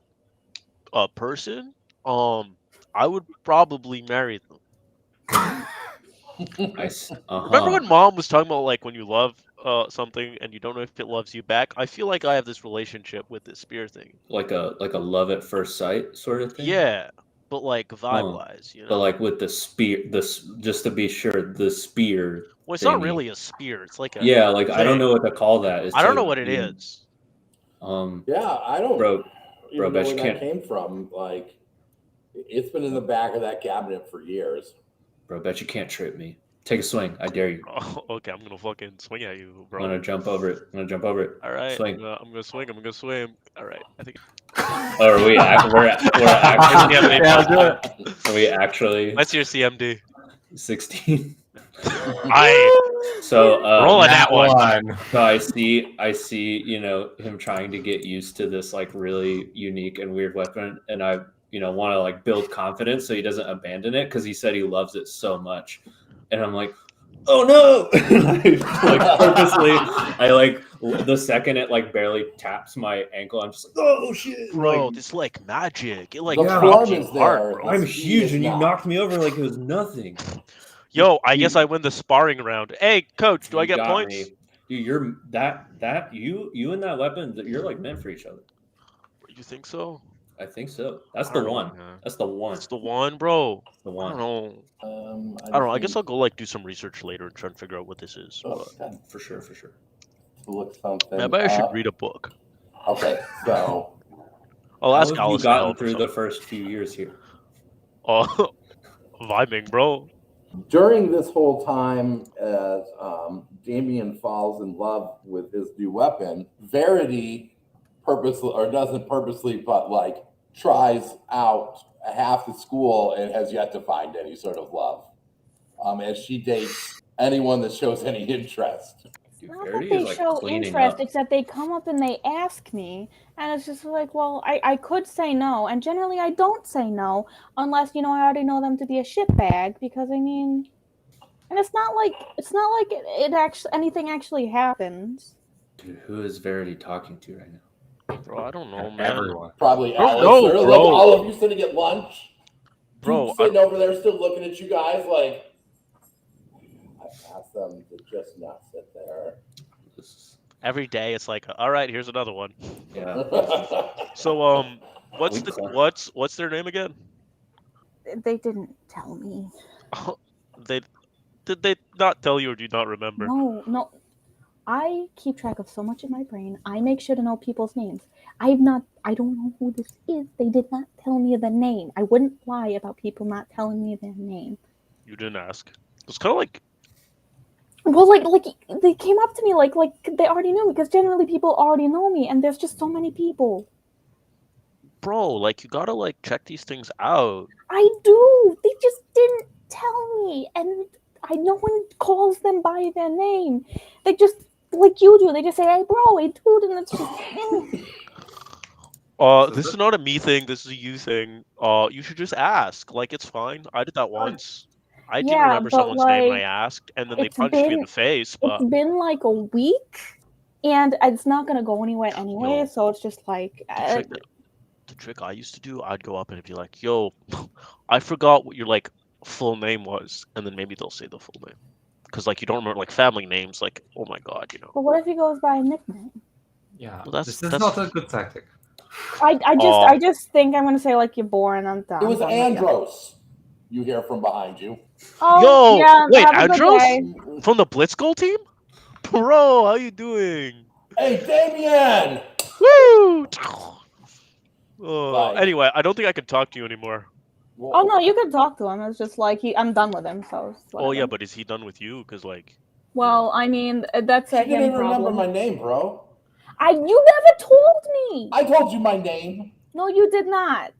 a person, I would probably marry them. Remember when mom was talking about like when you love something and you don't know if it loves you back? I feel like I have this relationship with this spear thing. Like a love at first sight sort of thing. Yeah, but like vibe wise, But like with the spear, just to be sure, the spear. Well, it's not thingy. really a spear. It's like a like I don't know what to call that. I don't know what it is. Yeah, I don't Bro, even know bet where you that can't. came from. Like, it's been in the back of that cabinet for years. Bro, bet you can't trip me. Take a swing. I dare you. Oh, okay, I'm gonna fucking swing at you, bro. I'm gonna jump over it. All right, Swing. I'm gonna swing. I'm gonna swim. All right, I think. Or are we? We're actually. Are we actually? What's your CMD? 16. So rolling that one. So I see, him trying to get used to this like really unique and weird weapon, and I, want to like build confidence so he doesn't abandon it because he said he loves it so much, and I'm like, oh no! like purposely, I like the second it like barely taps my ankle, I'm just like, oh shit, bro! It's like magic. It like drops you hard, bro. I'm huge, and you knocked me over like it was nothing. Yo, I guess I win the sparring round. Hey, coach, do I get points? Me. Dude, you're you and that weapon, you're like meant for each other. You think so? I think so. That's the one. That's the one. That's the one, bro. The one. I don't know. I don't know. I guess I'll go like do some research later and try and figure out what this is. For sure. Look something. Maybe I should read a book. Okay, so I'll ask How have you Allison. gotten through the first few years here? Oh, vibing, bro. During this whole time, as Damien falls in love with his new weapon, Verity doesn't purposely, but like tries out half the school and has yet to find any sort of love. As she dates anyone that shows any interest. Not that they show interest, except they come up and they ask me, and it's just like, well, I could say no, and generally I don't say no unless I already know them to be a shitbag, because and it's not like it actually anything actually happens. Dude, who is Verity talking to right now? Bro, I don't know, man. Everyone. Probably Alex. No, bro. All of you sitting at lunch. Bro, sitting over there still looking at you guys like. I asked them to just not sit there. Every day it's like, all right, here's another one. Yeah. So what's their name again? They didn't tell me. Did they not tell you, or do you not remember? No. I keep track of so much in my brain. I make sure to know people's names. I don't know who this is. They did not tell me the name. I wouldn't lie about people not telling me their name. You didn't ask. It's kind of like. Well, like they came up to me like they already knew me, because generally people already know me, and there's just so many people. Bro, like you gotta like check these things out. I do. They just didn't tell me, and no one calls them by their name. They just like you do. They just say, "Hey, bro, hey, dude," and it's just. This is not a me thing. This is a you thing. You should just ask. Like it's fine. I did that once. I didn't remember someone's name and I asked, and then they punched me in the face. But it's been like a week, and it's not gonna go anywhere anyway. So it's just like the trick I used to do. I'd go up and be like, "Yo, I forgot what your like full name was," and then maybe they'll say the full name, because like you don't remember like family names. Like, oh my god, But what if he goes by a nickname? Yeah, well, this is not a good tactic. I just think I'm gonna say like you're boring. I'm done. It was Andros. You hear from behind you. Oh, yo, yeah, wait, Andros from the Blitz Goal team? Bro, how you doing? Hey, Damien! Woo! Anyway, I don't think I can talk to you anymore. Oh no, you can talk to him. It's just like I'm done with him. So. Oh yeah, but is he done with you? Because like. Well, I mean, that's a him problem. You didn't even remember my name, bro. You never told me. I told you my name. No, you did not.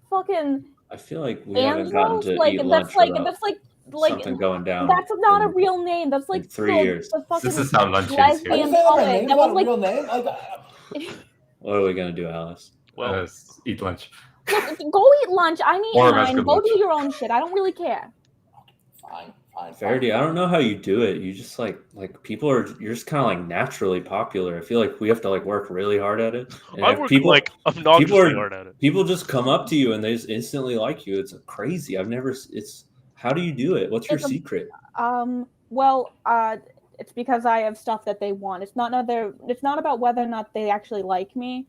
Fucking. I feel like we haven't gotten to eat lunch that's like like something going down. that's not a in- real name. That's in like 3 years. the fucking This is how lunch is Are you here. lesbian saying that my poet. name's That not was a like real name? Like, What are we gonna do, Alice? Well, Eat lunch. look, go eat lunch. I'm eating Or mine. basketball Go do lunch. your own shit. I don't really care. fine, fine. Verity, I don't know how you do it. You just like people are. You're just kind of like naturally popular. I feel like we have to like work really hard at it. And I if work people, like obnoxiously hard at it. people just come up to you and they just instantly like you. It's crazy. I've never. It's how do you do it? What's your It's a- secret? Well, it's because I have stuff that they want. It's not about whether or not they actually like me.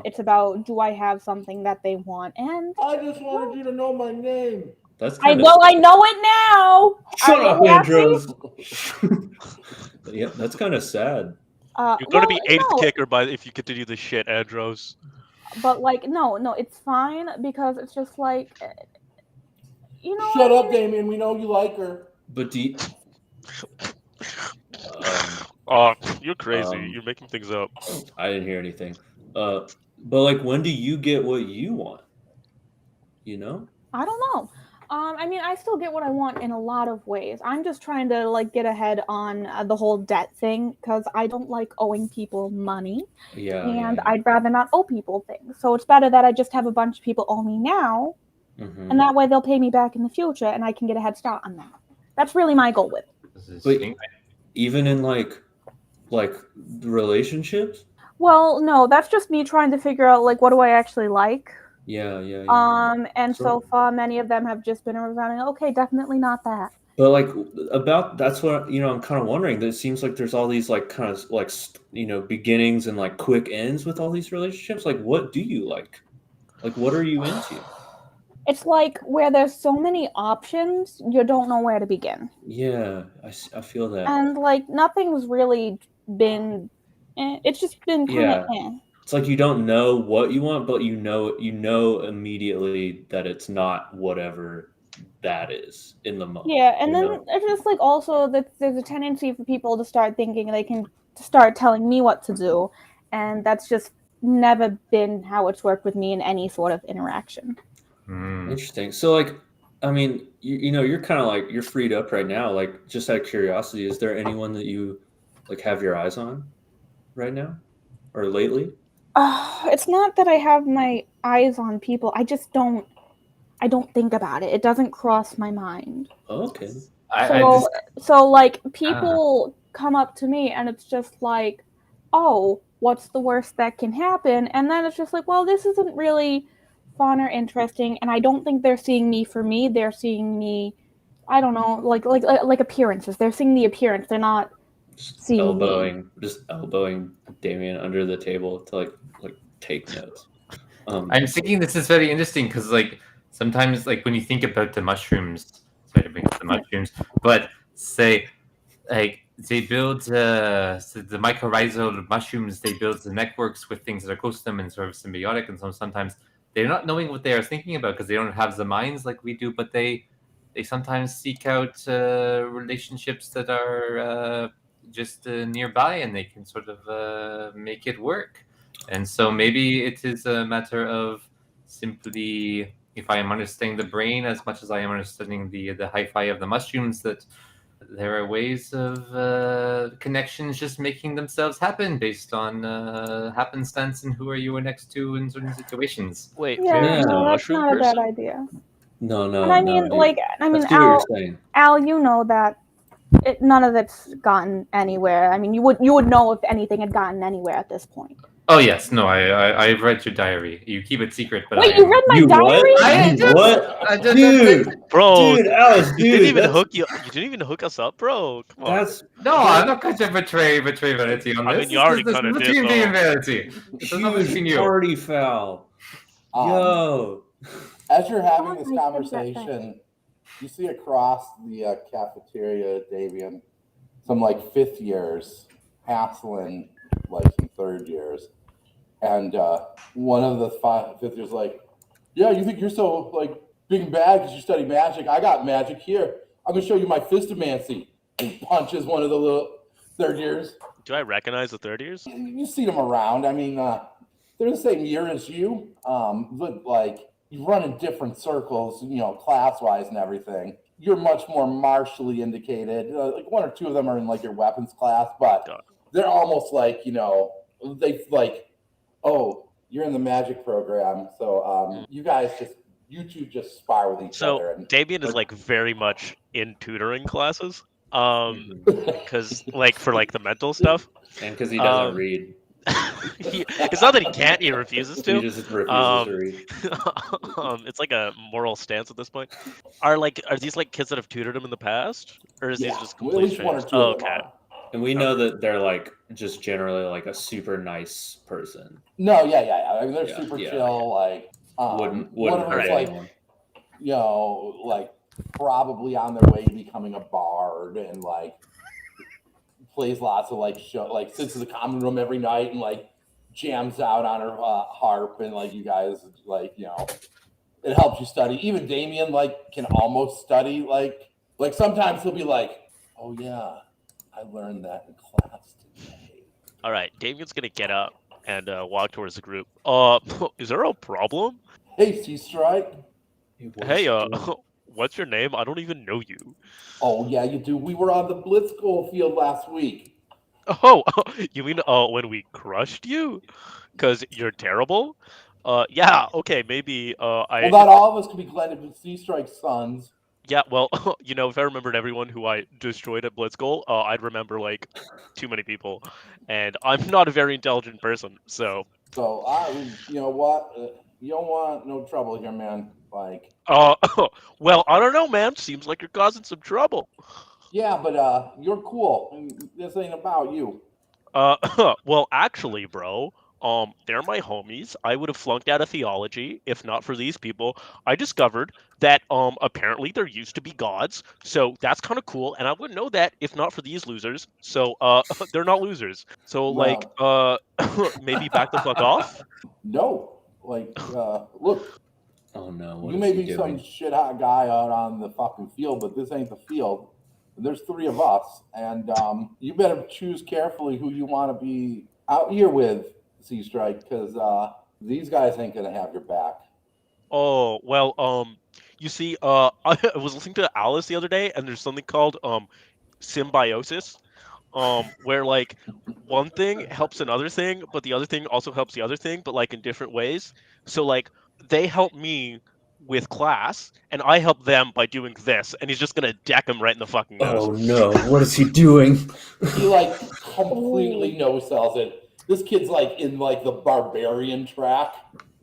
It's about, do I have something that they want? And I just wanted you to know my name. That's I kind of. I know it now. Shut Are up, you happy? Andros. Yeah, that's kind of sad. You're gonna be eighth no, kicker if you continue this shit, Andros. but like no, it's fine because it's just like, you know. Shut up, Damien. We know you like her. But do you, Oh, you're crazy. um, You're making things up. I didn't hear anything. But like, when do you get what you want? You know? I don't know. I mean, I still get what I want in a lot of ways. I'm just trying to like get ahead on the whole debt thing because I don't like owing people money, Yeah. and I'd rather not owe people things. So it's better that I just have a bunch of people owe me now, Mhm. and that way they'll pay me back in the future, and I can get a head start on that. That's really my goal with it. But even in like relationships. Well, no, that's just me trying to figure out like what do I actually like. Yeah. And Sure. so far many of them have just been around. Okay, definitely not that. But like that's what I'm kind of wondering. That it seems like there's all these like kind of like beginnings and like quick ends with all these relationships. Like, what do you like? Like, what are you into? It's like where there's so many options, you don't know where to begin. Yeah, I feel that. And like nothing's really been. It's just been kind of. It's like you don't know what you want, but you know immediately that it's not whatever that is in the moment. Yeah, and then it's just like also that there's a tendency for people to start thinking they can start telling me what to do, and that's just never been how it's worked with me in any sort of interaction. Interesting. So like, I mean, you're kind of like, you're freed up right now. Like, just out of curiosity, is there anyone that you like have your eyes on right now or lately? It's not that I have my eyes on people. I just don't think about it. It doesn't cross my mind. Oh, okay. So like people come up to me and it's just like, oh, what's the worst that can happen? And then it's just like, well, this isn't really fun or interesting, and I don't think they're seeing me for me. They're seeing me, I don't know, like appearances. They're seeing the appearance. They're not seeing me. Just elbowing Damien under the table to like take notes. I'm thinking this is very interesting because like sometimes like when you think about the mushrooms, sorry to bring up the mushrooms, but say like they build the mycorrhizal mushrooms, they build the networks with things that are close to them and sort of symbiotic, and so sometimes they're not knowing what they are thinking about because they don't have the minds like we do, but they sometimes seek out relationships that are just nearby, and they can sort of make it work. And so maybe it is a matter of simply, if I am understanding the brain as much as I am understanding the hi-fi of the mushrooms, that there are ways of connections just making themselves happen based on happenstance and who are you next to in certain situations. Wait, Yeah, Claire's a no, that's mushroom not a bad person? idea. No. And I mean, dude. like, I see what Al, you're saying. Al, you know that none of it's gotten anywhere. I mean, you would know if anything had gotten anywhere at this point. Oh yes, no, I've read your diary. You keep it secret, but Wait, you read my You diary? what? Dude, Bro, dude, Alice, you didn't even that's- you didn't even hook us up, bro. Come on. No, I'm not going to betray Vanity on this. I mean, you already This is kinda did, between me though. and Vanity. This is not between huge you. party foul. Yo. As you're having this Oh, I said that conversation, you see across the cafeteria, Davian, some like fifth years hassling like some third years. And one of the fifth years like, yeah, you think you're so like big and bad because you study magic? I got magic here. I'm gonna show you my fistomancy. And he punches one of the little third years. Do I recognize the third years? You see them around. I mean, they're the same year as you, but like you run in different circles, class-wise and everything. you're much more martially indicated. Like one or two of them are in like your weapons class, but they're almost like, they like, oh, you're in the magic program, so you two just spar with each other. So And Damien is like very much in tutoring classes. Mhm. Because like for like the mental stuff. And because he doesn't Um, read, it's not that he can't; he refuses he to. just refuses to Um, read. it's like a moral stance at this point. Are these like kids that have tutored him in the past, or is these just at complete least one or strangers? two Oh, of them okay. are. And we know that they're like just generally like a super nice person. No, yeah. I mean, they're Yeah, super yeah, chill. Like, Wouldn't one of hurt them's Alright. anyone. like probably on their way to becoming a bard and like plays lots of like show, like sits in the common room every night and like jams out on her harp, and like you guys like it helps you study. Even Damien like can almost study. Like sometimes he'll be like, oh yeah, I learned that in class today. All right, Damien's gonna get up and walk towards the group. Is there a problem? Hey, Sea Strike. Hey, what's your name? I don't even know you. Oh yeah, you do. We were on the Blitzkrieg field last week. Oh, you mean when we crushed you? 'Cause you're terrible? Yeah, okay, maybe Well, I not all of us can be glad to be Sea Strike's sons. yeah, well, if I remembered everyone who I destroyed at Blitzgoal, I'd remember like too many people, and I'm not a very intelligent person, so. So you know what? You don't want no trouble here, man. Like, Uh, well, I don't know, man. Seems like you're causing some trouble. yeah, but you're cool. And this ain't about you. Well, actually, bro, they're my homies. I would have flunked out of theology if not for these people. I discovered that apparently there used to be gods, so that's kind of cool, and I wouldn't know that if not for these losers. So they're not losers. So like maybe back the fuck off. No, like, look, Oh no, what you is may he be doing? some shit hot guy out on the fucking field, but this ain't the field. There's three of us, and you better choose carefully who you want to be out here with, Sea Strike, because these guys ain't gonna have your back. Oh, well, you see, I was listening to Alice the other day, and there's something called symbiosis, where like one thing helps another thing, but the other thing also helps the other thing, but like in different ways. So like they help me with class, and I help them by doing this, and he's just gonna deck him right in the fucking nose. Oh no, what is he doing? He like completely no sells it. This kid's like in like the barbarian track.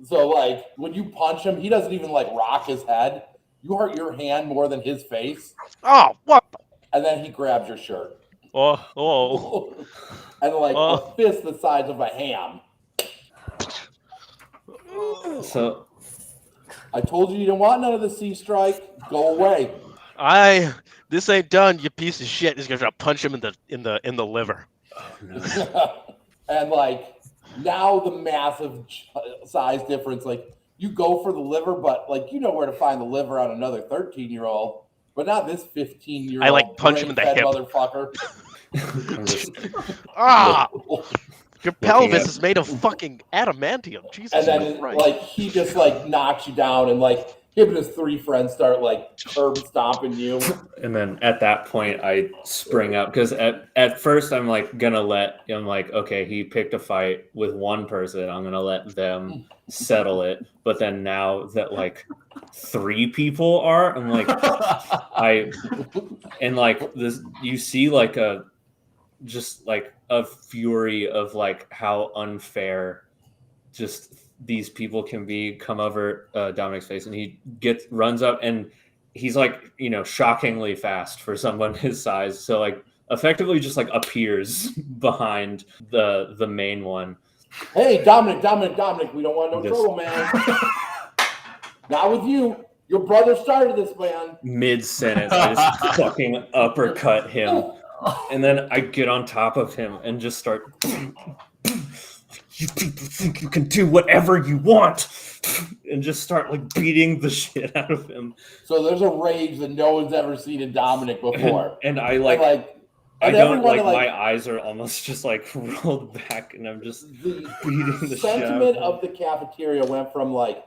So like when you punch him, he doesn't even like rock his head. You hurt your hand more than his face, Oh, what? and then he grabs your shirt. Oh, And like Oh. a fist the size of a ham. So I told you didn't want none of the Sea Strike. Go away. this ain't done, you piece of shit. He's gonna try to punch him in the liver. oh no. And like now the massive size difference, like you go for the liver, but like you know where to find the liver on another 13-year-old, but not this 15-year-old. I, like, punch him in the hip. Motherfucker. I'm just Ah, your pelvis at- is made of fucking adamantium. Jesus And then Christ. like he just like knocks you down, and like him and his three friends start like curb stomping you. and then at that point I spring up because at first I'm like okay, he picked a fight with one person, I'm gonna let them settle it. But then now that like three people are, I'm like this you see like a fury of like how unfair just these people can be come over Dominic's face, and he runs up, and he's like shockingly fast for someone his size, so like effectively just like appears behind the main one. Hey, Dominic, we don't want no Just- trouble, man. Not with you. Your brother started this, man. Mid-sentence I just fucking uppercut him, and then I get on top of him and just start you people think you can do whatever you want, and just start like beating the shit out of him. So there's a rage that no one's ever seen in Dominic before. And I And, I and don't everyone, my eyes are almost just like rolled back, and I'm just the beating the shit out sentiment of him. of the cafeteria went from like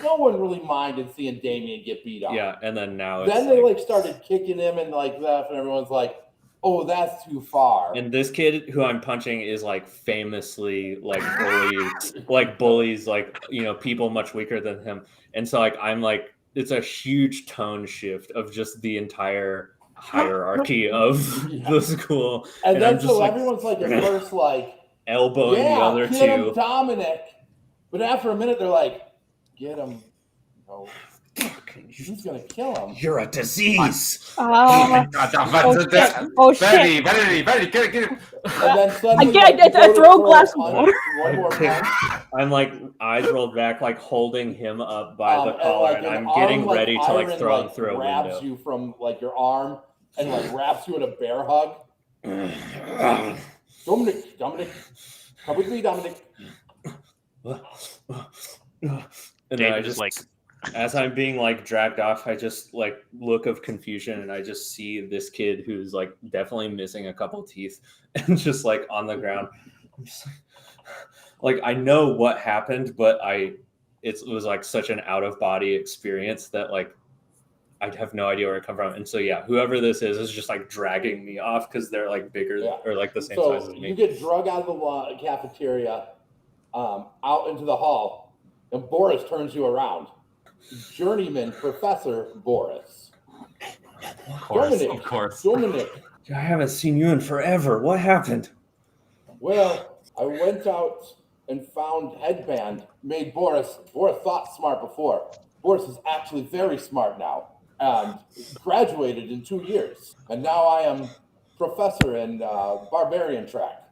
no one really minded seeing Damien get beat up. Yeah, and then now it's Then they like started kicking him and like that, and everyone's like, "Oh, that's too far." And this kid who I'm punching is like famously like bullies like, you know, people much weaker than him. And so like I'm like, it's a huge tone shift of just the entire hierarchy of the school. And then I'm just so like, everyone's like at first like elbowing the other get him, two. Dominic. But after a minute, they're like, "Get him." No, he's gonna kill him. You're a disease. Oh shit! Oh shit! Betty, get him. And then suddenly, I throw a glass of water. One more punch. I'm like eyes rolled back, like holding him up by the And, collar, like, and an I'm getting arm, ready to like iron, throw him like, through a grabs window. you from like your arm and like wraps you in a bear hug. Dominic, come with me, Dominic. And then I David is just like, as I'm being like dragged off, I just like look of confusion, and I just see this kid who's like definitely missing a couple teeth and just on the ground. I'm just like I know what happened, but it was like such an out of body experience that like I have no idea where it come from. And so yeah, whoever this is just like dragging me off because they're like bigger or like the same size as me. You get drug out of the cafeteria, out into the hall, and Boris turns you around. Journeyman Professor Boris. Of course. Dominic. I haven't seen you in forever. What happened? Well, I went out and found headband. Made Boris thought smart before. Boris is actually very smart now. And graduated in 2 years. And now I am professor in barbarian track.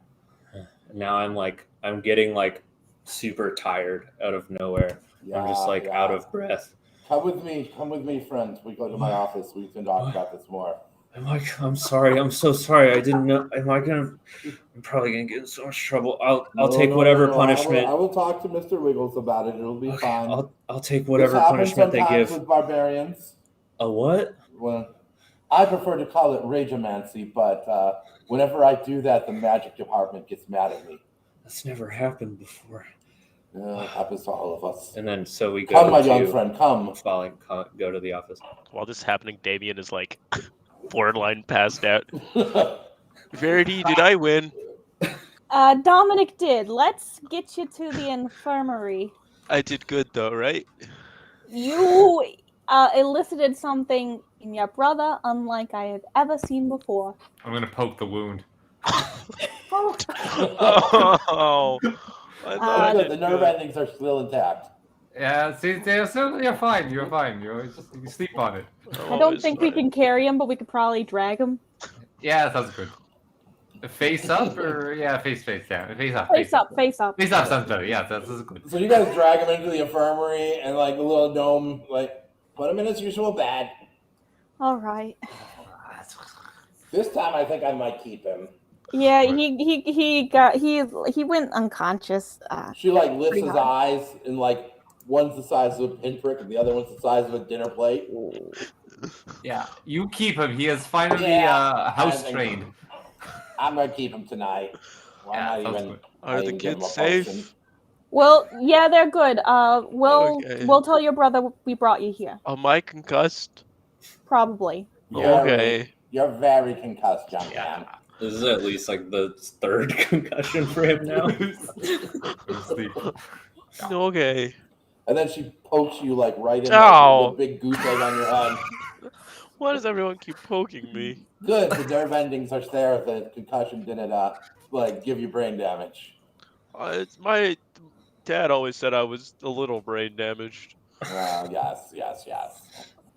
Now I'm getting like super tired out of nowhere. I'm just out of breath. Come with me, friends. We go to my office. We can talk about this more. I'm sorry. I'm so sorry. I didn't know. I'm probably gonna get in so much trouble. I'll take whatever punishment. I will talk to Mr. Wiggles about it. It'll be fine. I'll take whatever punishment they give. With barbarians. A what? Well, I prefer to call it rageomancy, but whenever I do that, the magic department gets mad at me. That's never happened before. It happens to all of us. And then so we go. Come, my young friend, come. Go to the office. while this is happening, Damien is like borderline passed out. Verity, did I win? Dominic did. Let's get you to the infirmary. I did good though, right? You elicited something in your brother unlike I have ever seen before. I'm gonna poke the wound. Oh, I thought I The did nerve good. endings are still intact. Yeah, see, you're fine. You're fine. You sleep on it. I don't think we can carry him, but we could probably drag him. Yeah, that sounds good. Face up or face down. Face up. Face up. Face up sounds better. Yeah, that's good. So you guys drag him into the infirmary, and like the little gnome, put him in his usual bed. All right. This time, I think I might keep him. Yeah, he went unconscious. She lifts pretty his hard. eyes, and one's the size of a pinprick, and the other one's the size of a dinner plate. Yeah, you keep him. He is finally house trained. I'm gonna keep him tonight. Yeah, sounds good. Are the kids safe? Well, yeah, they're good. Okay. We'll tell your brother we brought you here. Am I concussed? Probably. Okay. You're very concussed, young man. This is at least like the third concussion for him now. Okay. And then she pokes you right in Ow. the big goose egg on your head. Why does everyone keep poking me? Good, the nerve endings are there. The concussion didn't give you brain damage. My dad always said I was a little brain damaged. Yes.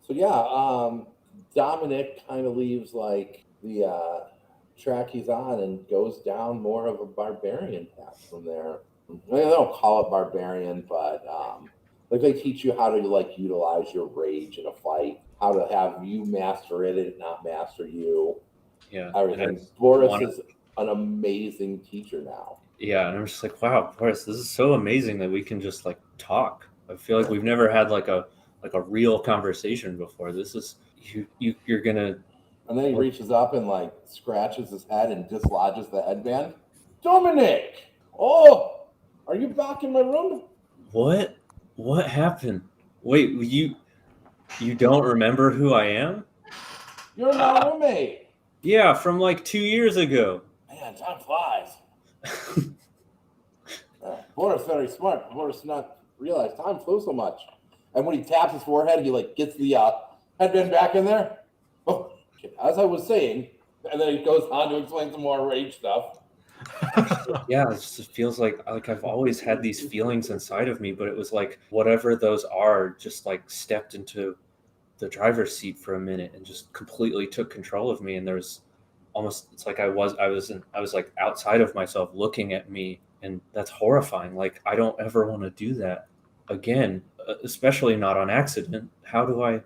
So yeah, Dominic kind of leaves the track he's on and goes down more of a barbarian path from there. They don't call it barbarian, but they teach you how to utilize your rage in a fight, how to have you master it and not master you. Yeah. Everything. Boris is an amazing teacher now. Yeah, and I'm just like, wow, Boris, this is so amazing that we can just talk. I feel like we've never had a real conversation before. This is you're gonna. And then he reaches up and scratches his head and dislodges the headband. Dominic! Oh, are you back in my room? What happened? Wait, you don't remember who I am? You're my roommate. Yeah, from like 2 years ago. Man, time flies. Boris very smart. Boris not realize time flew so much. And when he taps his forehead, he like gets the headband back in there. Oh, as I was saying, and then he goes on to explain some more rage stuff. Yeah, it feels like I've always had these feelings inside of me, but it was like whatever those are just like stepped into the driver's seat for a minute and just completely took control of me. And there's almost, it's like I was like outside of myself looking at me, and that's horrifying. Like I don't ever want to do that again, especially not on accident. How do I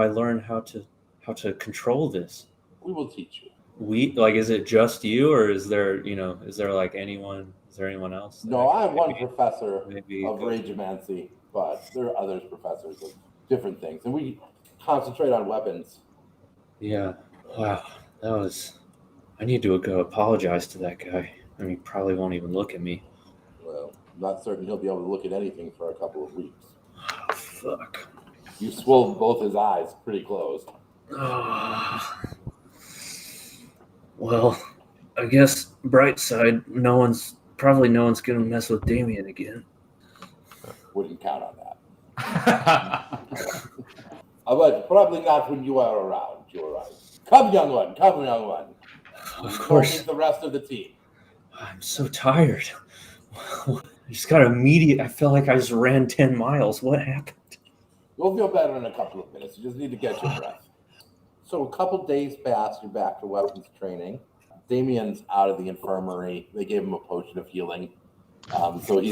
learn how to control this? We will teach you. Is it just you, or is there like anyone? Is there anyone else? No, I'm one professor maybe of rageomancy, but there are others professors of different things, and we concentrate on weapons. Yeah. Wow. I need to go apologize to that guy. I mean, he probably won't even look at me. Well, I'm not certain he'll be able to look at anything for a couple of weeks. Oh, fuck. You swelled both his eyes pretty closed. Well, I guess bright side, no one's gonna mess with Damien again. Wouldn't count on that. But probably not when you are around. You're right. Come, young one. Come, young one. Of course. Meet the rest of the team. I'm so tired. I just got immediate. I felt like I just ran 10 miles. What happened? You'll feel better in a couple of minutes. You just need to get your breath. So a couple days pass. You're back to weapons training. Damien's out of the infirmary. They gave him a potion of healing. So he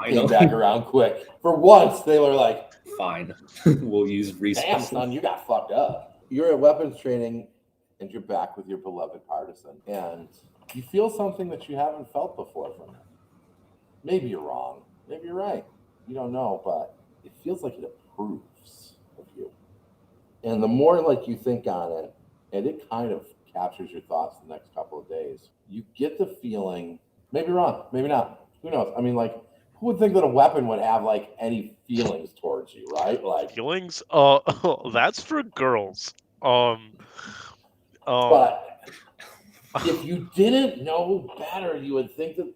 came back around quick. For once, they were like, fine. We'll use resources. Damn, son, you got fucked up. You're at weapons training, and you're back with your beloved partisan. And you feel something that you haven't felt before from him. Maybe you're wrong. Maybe you're right. You don't know, but it feels like it approves of you. And the more you think on it, and it kind of captures your thoughts the next couple of days, you get the feeling, maybe wrong, maybe not. Who knows? I mean, who would think that a weapon would have any feelings towards you, right? Feelings? That's for girls. But if you didn't know better, you would think that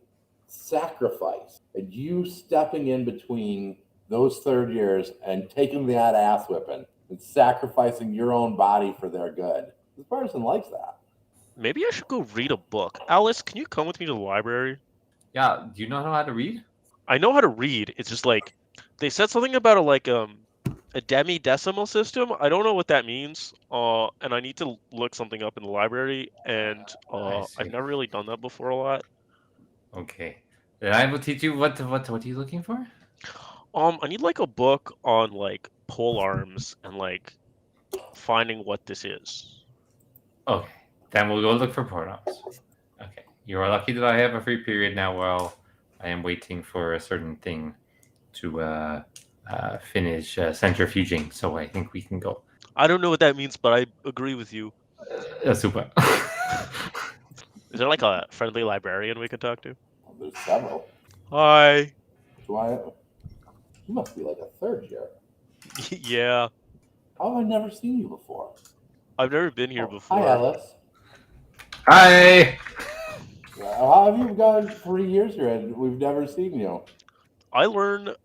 sacrifice and you stepping in between those third years and taking that ass whipping and sacrificing your own body for their good. This person likes that. Maybe I should go read a book. Alice, can you come with me to the library? Yeah, do you know how to read? I know how to read. It's just they said something about a demi-decimal system. I don't know what that means. And I need to look something up in the library, and I've never really done that before a lot. Okay. Then I will teach you what are you looking for? I need a book on pole arms and finding what this is. Okay. Then we'll go look for pronouns. Okay. You are lucky that I have a free period now while I am waiting for a certain thing to finish centrifuging, so I think we can go. I don't know what that means, but I agree with you. Super. Is there a friendly librarian we can talk to? There's several. Hi. You must be a third year. Yeah. How have I never seen you before? I've never been here before. Hi, Alice. Hi. How have you gone 3 years here and we've never seen you? I learn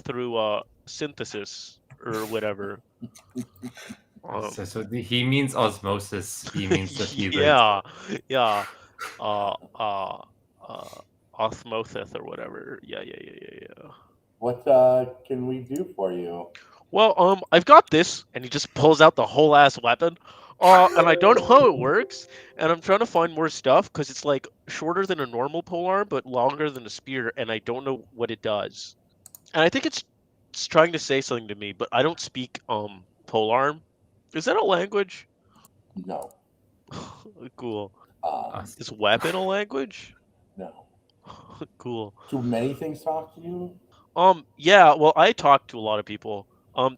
through synthesis or whatever. So he means osmosis. He means that he yeah. Osmosis or whatever. Yeah. What can we do for you? Well, I've got this, and he just pulls out the whole ass weapon. And I don't know how it works, and I'm trying to find more stuff because it's shorter than a normal polearm, but longer than a spear, and I don't know what it does. And I think it's trying to say something to me, but I don't speak polearm. Is that a language? No. Cool. Is weapon a language? No. Cool. Do many things talk to you? Yeah. Well, I talk to a lot of people.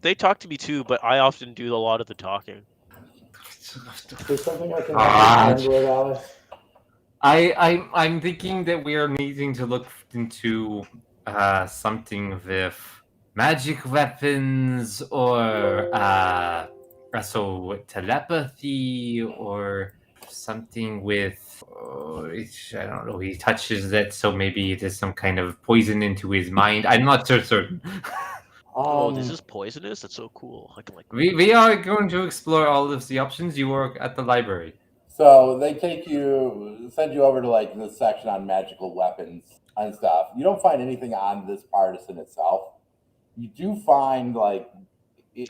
They talk to me too, but I often do a lot of the talking. Is there something I can understand with, Alice? I'm thinking that we are needing to look into something with magic weapons or so telepathy or something with I don't know, he touches it, so maybe it is some kind of poison into his mind. I'm not so certain. Oh, this is poisonous? That's so cool. I can like We are going to explore all of the options. You work at the library. So they send you over to like this section on magical weapons and stuff. You don't find anything on this partisan itself. You do find like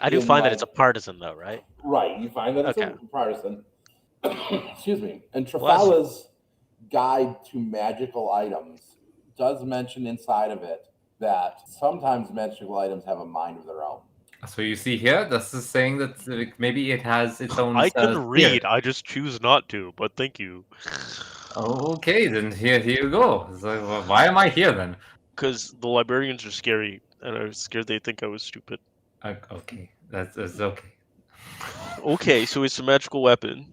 I do find that it's a partisan though, right? right. You find that it's Okay. a partisan. Excuse me. And Bless you. Trafala's guide to magical items does mention inside of it that sometimes magical items have a mind of their own. So you see here, this is saying that maybe it has its own. I can spirit. read, I just choose not to, but thank you. Okay, then here you go. So, why am I here then? Because the librarians are scary, and I was scared they think I was stupid. Okay, that's okay. Okay, so it's a magical weapon,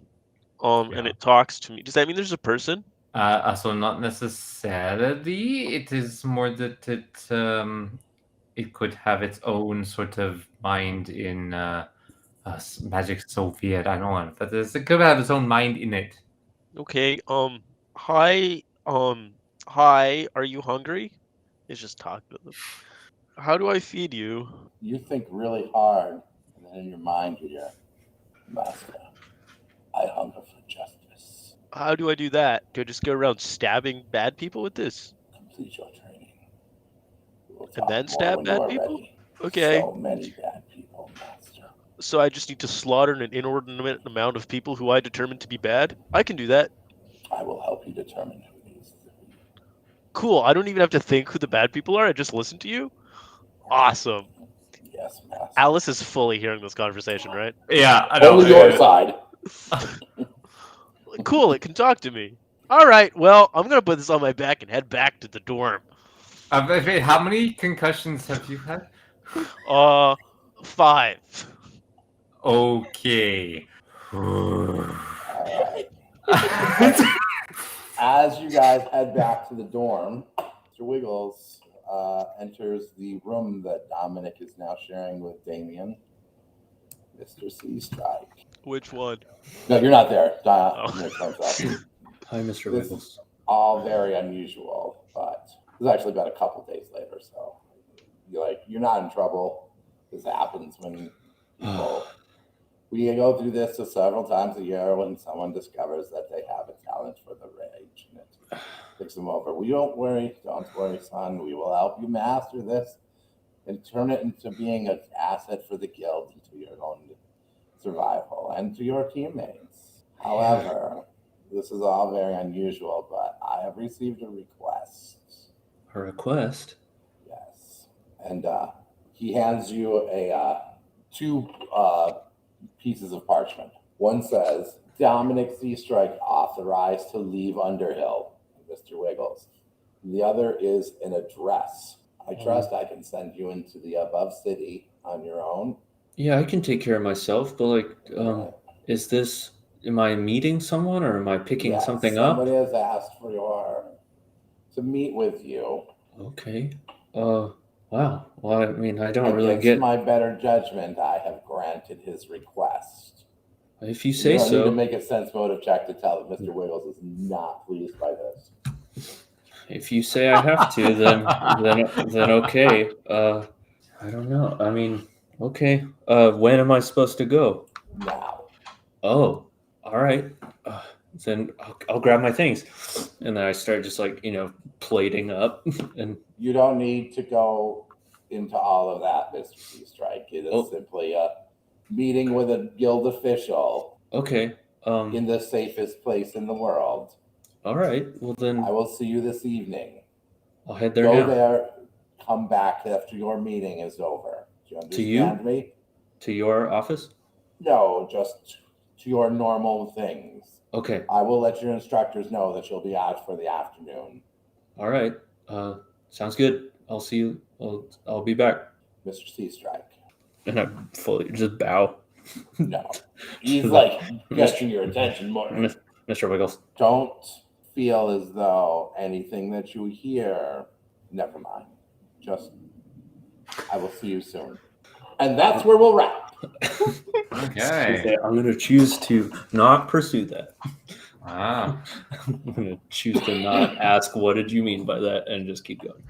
and Yeah. it talks to me. Does that mean there's a person? So not necessarily. It is more that it could have its own sort of mind in magic. So weird. I don't know, but it could have its own mind in it. Okay, hi, hi, are you hungry? It's just talk to them. How do I feed you? You think really hard, and then in your mind you're, Master, I hunger for justice. How do I do that? Do I just go around stabbing bad people with this? Complete your training. We'll And talk then more stab when bad you are people? ready. Okay. So many bad people, Master. So I just need to slaughter an inordinate amount of people who I determine to be bad? I can do that. I will help you determine who these three. Cool. I don't even have to think who the bad people are. I just listen to you. Awesome. Yes, Master. Alice is fully hearing this conversation, right? Yeah, I know. Only your side. Cool. It can talk to me. All right. Well, I'm gonna put this on my back and head back to the dorm. Wait, how many concussions have you had? 5. Okay. Alright. As you guys head back to the dorm, Mr. Wiggles enters the room that Dominic is now sharing with Damien. Mr. C Strike. Which one? No, you're not there. Oh. Dominic comes up. Hi, Mr. This Wiggles. is all very unusual, but it's actually about a couple days later, so you're not in trouble. This happens when people we go through this several times a year when someone discovers that they have a talent for the rage and it takes them over. Don't worry, son. We will help you master this and turn it into being an asset for the guild and to your own survival and to your teammates. However, this is all very unusual, but I have received a request. A request? Yes. And he hands you two pieces of parchment. One says, Dominic C. Strike authorized to leave Underhill, Mr. Wiggles. The other is an address. I trust I can send you into the above city on your own. Yeah, I can take care of myself, but Right. is this, am I meeting someone or am I picking Yes, something up? somebody has asked to meet with you. Okay. Wow. Well, I mean, I don't really Against get. my better judgment, I have granted his request. If you You say don't need to so. make a sense motive check to tell that Mr. Wiggles is not pleased by this. If you say I have to, then okay. I don't know. I mean, okay. When am I supposed to go? Now. Oh, all right. Then I'll grab my things, and then I start just plating up, and You don't need to go into all of that, Mr. C. Strike. It is simply a meeting with a guild official okay. in the safest place in the world. All right. Well then, I will see you this evening. I'll head there Go now. there, come back after your meeting is over. Do you understand me? To your office? No, just to your normal things. Okay. I will let your instructors know that you'll be out for the afternoon. All right. Sounds good. I'll see you. I'll be back. Mr. C. Strike. And I fully just bow. No. He's like getting your attention more. Mr. Wiggles. Don't feel as though anything that you hear, never mind. Just I will see you soon. And that's where we'll wrap. Okay. I'm going to choose to not pursue that. Ah. I'm going to choose to not ask, what did you mean by that? And just keep going.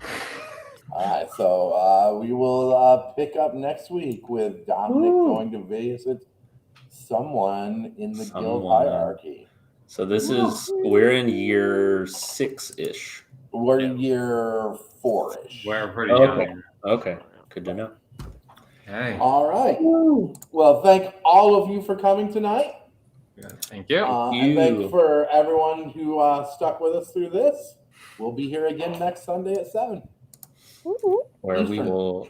All right, so we will pick up next week with Dominic going to visit someone in the guild hierarchy. So we're in year 6-ish. We're year 4-ish. We're pretty young. Okay. Good to know. Okay. All right. Well, thank all of you for coming tonight. Thank you. And thank you for everyone who stuck with us through this. We'll be here again next Sunday at 7. Where we Eastern. will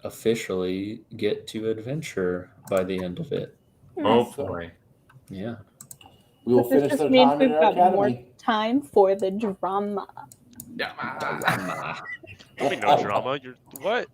officially get to adventure by the end of it. Hopefully. Yeah. We will But this finish just the means time in we've our got more academy. time for the drama. There'll be no drama. You're what?